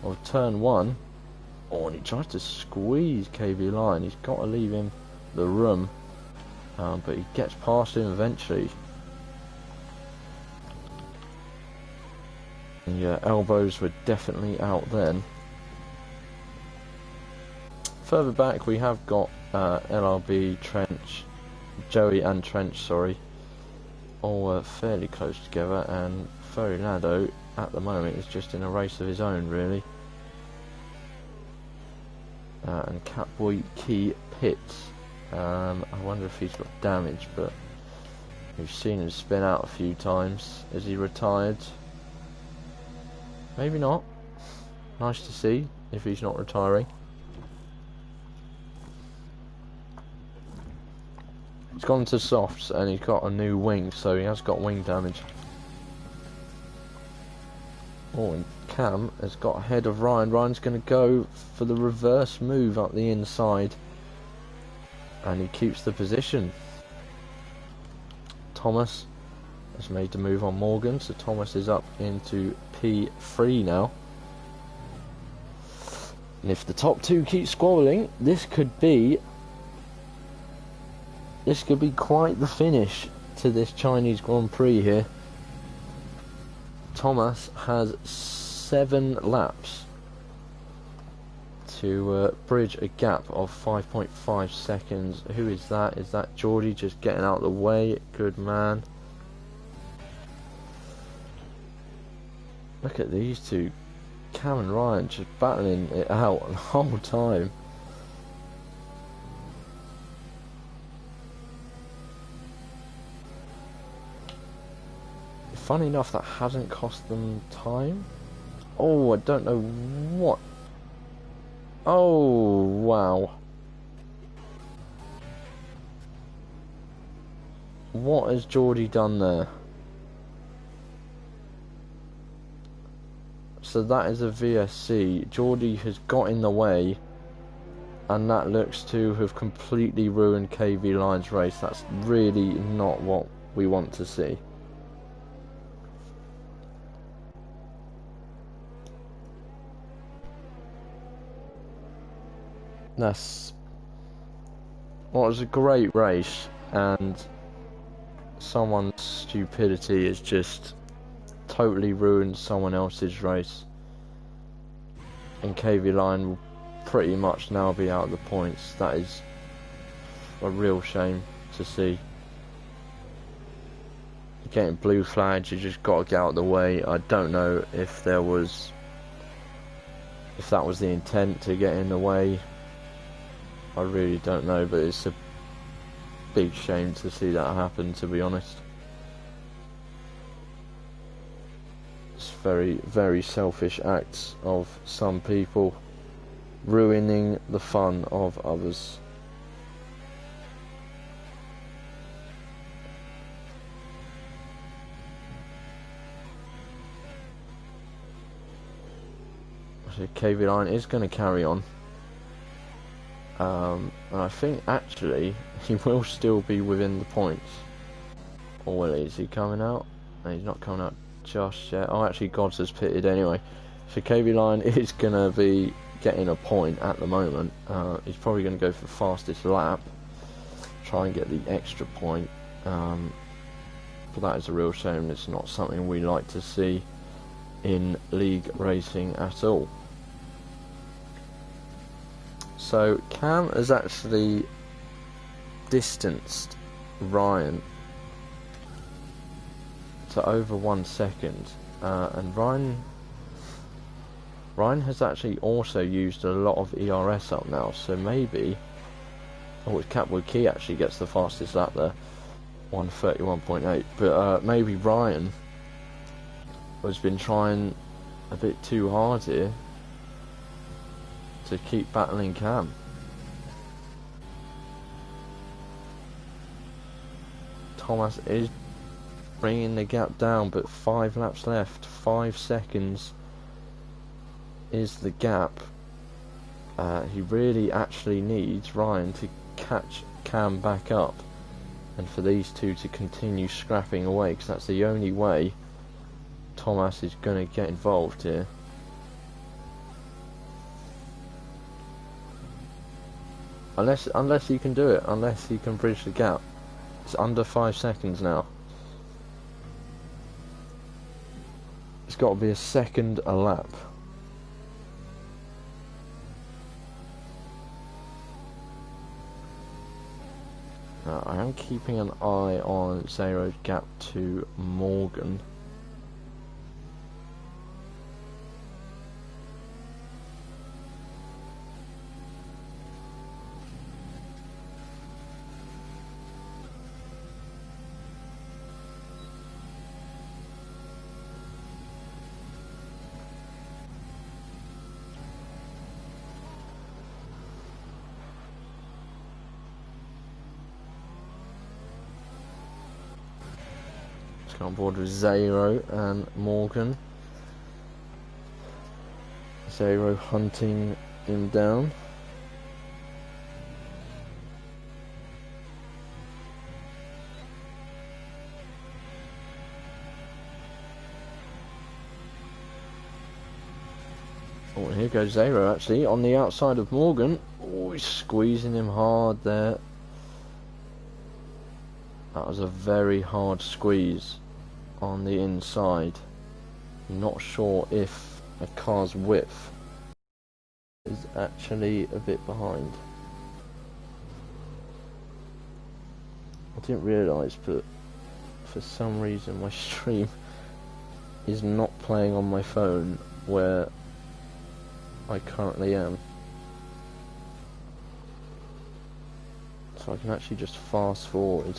of turn 1. Oh, and he tries to squeeze KV Line. He's got to leave him the room, but he gets past him eventually. And yeah, elbows were definitely out then. Further back we have got LRB, Trench, Joey and Trench, sorry, all fairly close together, and Ferrilado at the moment is just in a race of his own really. And Catboy Key pits. I wonder if he's got damage, but we've seen him spin out a few times. Is he retired? Maybe not. Nice to see if he's not retiring. He's gone to softs and he's got a new wing, so he has got wing damage. Oh, and Cam has got ahead of Ryan. Ryan's going to go for the reverse move up the inside, and he keeps the position. Thomas has made the move on Morgan, so Thomas is up into P3 now. And if the top two keep squabbling, this could be quite the finish to this Chinese Grand Prix here. Thomas has 7 laps to bridge a gap of 5.5 seconds. Who is that? Is that Geordie just getting out of the way? Good man. Look at these two, Cam and Ryan, just battling it out the whole time. Funny enough, that hasn't cost them time. Oh, I don't know what. Oh, wow. What has Geordie done there? So that is a VSC. Geordie has got in the way, and that looks to have completely ruined KV Line's race. That's really not what we want to see. That's... Well, it was a great race, and someone's stupidity has just totally ruined someone else's race. And KV Line will pretty much now be out of the points. That is a real shame to see. Getting blue flags, you just got to get out of the way. I don't know if that was the intent to get in the way. I really don't know, but it's a big shame to see that happen, to be honest. It's very, very selfish acts of some people, ruining the fun of others. So KV Line is going to carry on. And I think actually he will still be within the points. Or will he? Is he coming out? No, he's not coming out just yet. Oh, actually Gods has pitted anyway. So KV Line is going to be getting a point at the moment. He's probably going to go for fastest lap. Try and get the extra point. But that is a real shame. It's not something we like to see in league racing at all. So Cam has actually distanced Ryan to over 1 second, and Ryan has actually also used a lot of ERS up now, so maybe it's Catwood Key actually gets the fastest lap there, 1:31.8, but maybe Ryan has been trying a bit too hard here to keep battling Cam. Thomas is bringing the gap down, but 5 laps left. 5 seconds is the gap. He really actually needs Ryan to catch Cam back up, and for these two to continue scrapping away, because that's the only way Thomas is going to get involved here. Unless he can do it, unless he can bridge the gap. It's under 5 seconds now. It's got to be a second a lap. Now, I am keeping an eye on Zero's gap to Morgan. On board with Zero and Morgan. Zero hunting him down. Oh, here goes Zero actually on the outside of Morgan. Oh, he's squeezing him hard there. That was a very hard squeeze on the inside. Not sure if a car's width is actually a bit behind. I didn't realise, but for some reason my stream is not playing on my phone where I currently am. So I can actually just fast forward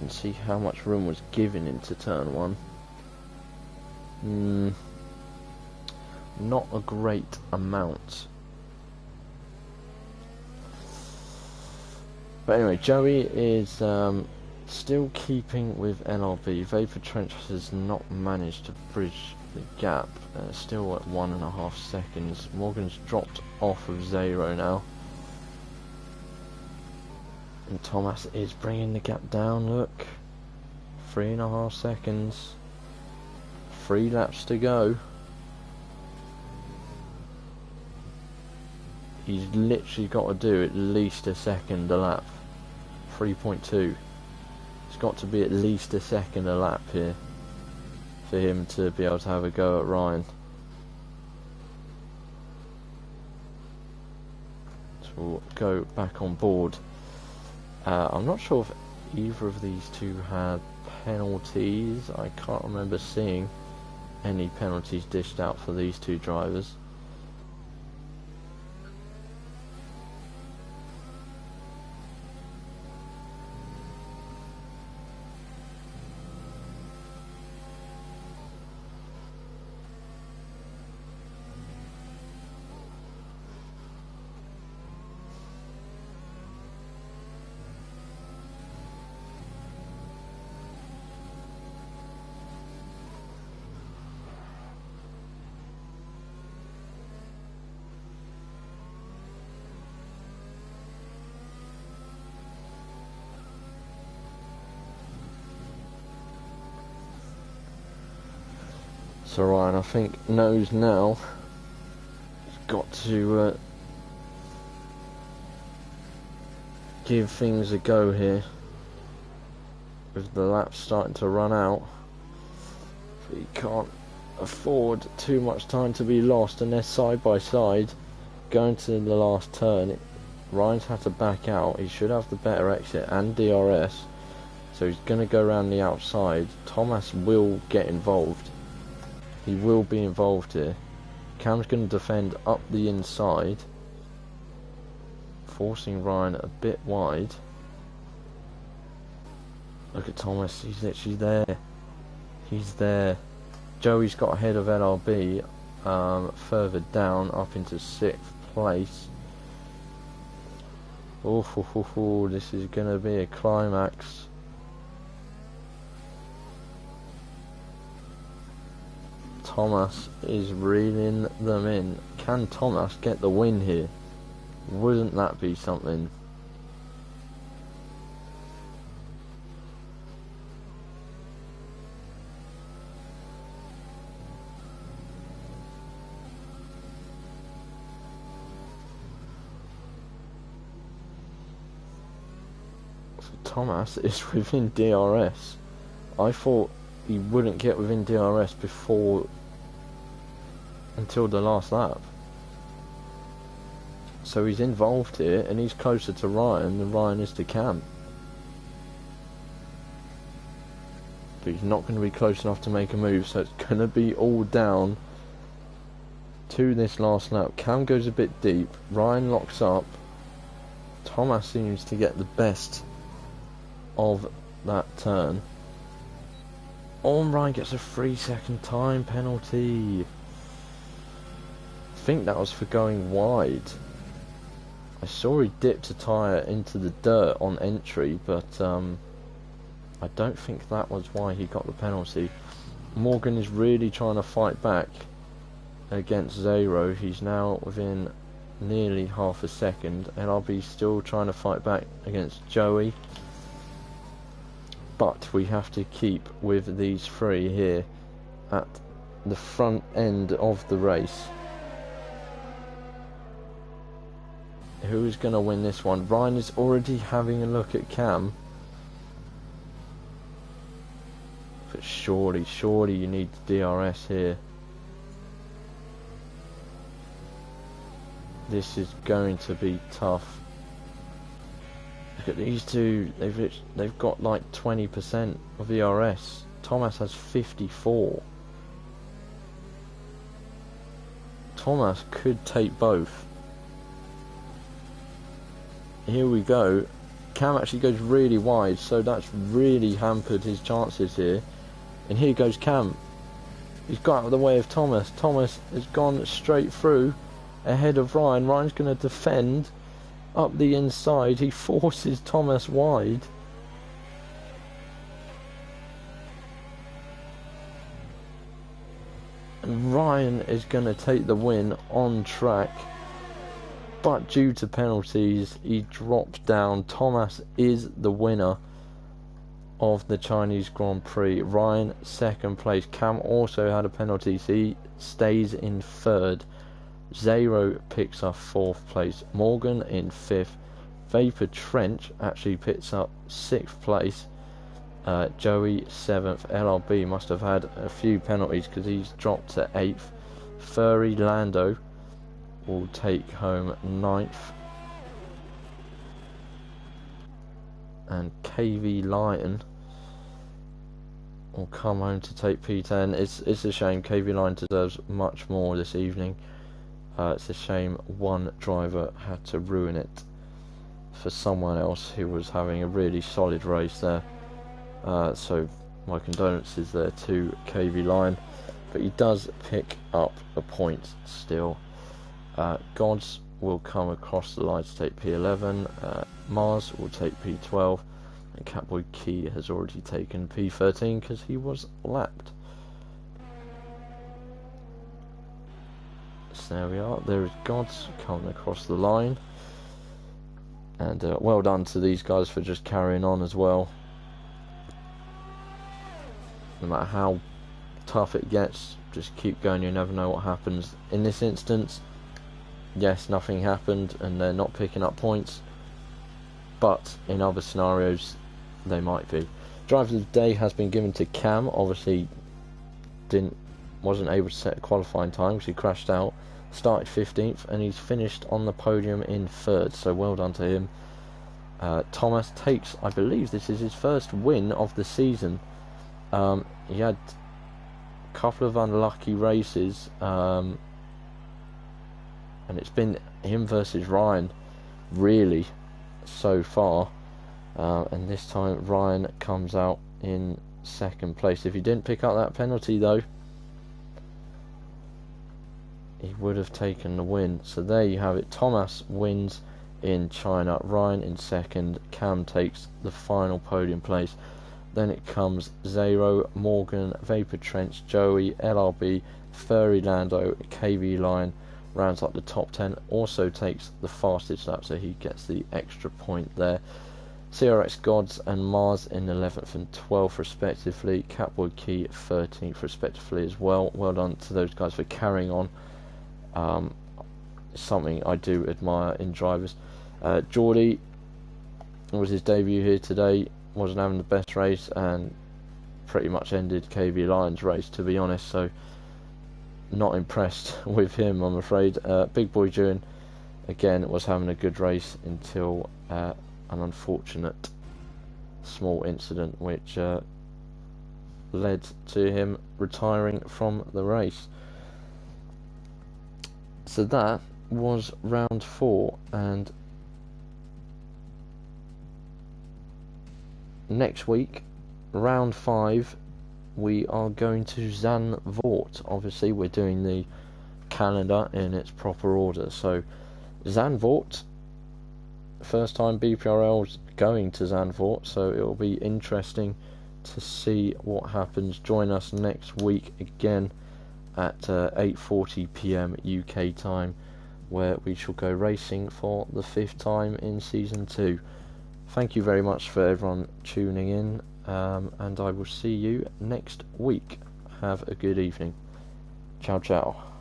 and see how much room was given into turn 1. Not a great amount. But anyway, Joey is still keeping with LRB. Vapor Trench has not managed to bridge the gap. Still at 1.5 seconds. Morgan's dropped off of 0 now. And Thomas is bringing the gap down, look. 3.5 seconds. 3 laps to go. He's literally got to do at least a second a lap. 3.2. It's got to be at least a second a lap here for him to be able to have a go at Ryan. So we'll go back on board. I'm not sure if either of these two had penalties. I can't remember seeing any penalties dished out for these two drivers. So Ryan, I think, knows now he's got to give things a go here. With the laps starting to run out, he can't afford too much time to be lost, and they're side by side going to the last turn. Ryan's had to back out. He should have the better exit and DRS, so he's going to go around the outside. Thomas will get involved. He will be involved here. Cam's going to defend up the inside, forcing Ryan a bit wide. Look at Thomas, he's literally there. He's there. Joey's got ahead of LRB, further down, up into 6th place. Oh, this is going to be a climax. Thomas is reeling them in. Can Thomas get the win here? Wouldn't that be something? So Thomas is within DRS. I thought he wouldn't get within DRS until the last lap. So he's involved here, and he's closer to Ryan than Ryan is to Cam. But he's not going to be close enough to make a move, so it's going to be all down to this last lap. Cam goes a bit deep, Ryan locks up, Thomas seems to get the best of that turn. Oh, Ryan gets a 3-second time penalty. I think that was for going wide. I saw he dipped a tyre into the dirt on entry, but I don't think that was why he got the penalty. Morgan is really trying to fight back against 0. He's now within nearly half a second. LRB still trying to fight back against Joey. But we have to keep with these 3 here at the front end of the race. Who's going to win this one? Ryan is already having a look at Cam. But surely you need the DRS here. This is going to be tough. Look at these two. They've got like 20% of DRS. Thomas has 54. Thomas could take both. Here we go. Cam actually goes really wide, so that's really hampered his chances here. And here goes Cam. He's got out of the way of Thomas. Thomas has gone straight through ahead of Ryan. Ryan's going to defend, up the inside. He forces Thomas wide. And Ryan is going to take the win on track. But due to penalties, he drops down. Thomas is the winner of the Chinese Grand Prix. Ryan, second place. Cam also had a penalty, so he stays in third. Zero picks up fourth place. Morgan in fifth. Vapor Trench actually picks up sixth place. Joey seventh. LRB must have had a few penalties because he's dropped to eighth. Furry Lando will take home ninth. And KV Lion will come home to take P10. It's a shame. KV Lion deserves much more this evening. It's a shame one driver had to ruin it for someone else who was having a really solid race there. So my condolences there to KV Lion, but he does pick up a point still. Gods will come across the line to take P11. Mars will take P12, and Catboy Key has already taken P13 because he was lapped. So there we are. There is Gods coming across the line, and well done to these guys for just carrying on as well. No matter how tough it gets, just keep going. You never know what happens. In this instance, yes, nothing happened and they're not picking up points, but in other scenarios they might be. Driver of the day has been given to Cam. Obviously wasn't able to set a qualifying time because he crashed out. Started 15th and he's finished on the podium in third, so well done to him. Thomas takes, I believe this is his first win of the season. He had a couple of unlucky races, and it's been him versus Ryan really so far, and this time Ryan comes out in second place. If he didn't pick up that penalty though, he would have taken the win. So there you have it. Thomas wins in China, Ryan in second, Cam takes the final podium place. Then it comes Zero, Morgan, Vapor Trench, Joey, LRB, Furry Lando, KV Lion rounds up the top 10, also takes the fastest lap, so he gets the extra point there. CRX Gods and Mars in 11th and 12th respectively. Catboy Key 13th respectively as well. Well done to those guys for carrying on. Something I do admire in drivers. Geordie was his debut here today. Wasn't having the best race and pretty much ended KV Lion's race, to be honest, so not impressed with him, I'm afraid. Big Boy June again was having a good race until an unfortunate small incident which led to him retiring from the race. So that was round 4, and next week, round 5, we are going to Zandvoort. Obviously, we're doing the calendar in its proper order. So, Zandvoort, first time BPRL's going to Zandvoort, so it will be interesting to see what happens. Join us next week again at 8:40 PM UK time, where we shall go racing for the 5th time in Season 2. Thank you very much for everyone tuning in, and I will see you next week. Have a good evening. Ciao, ciao.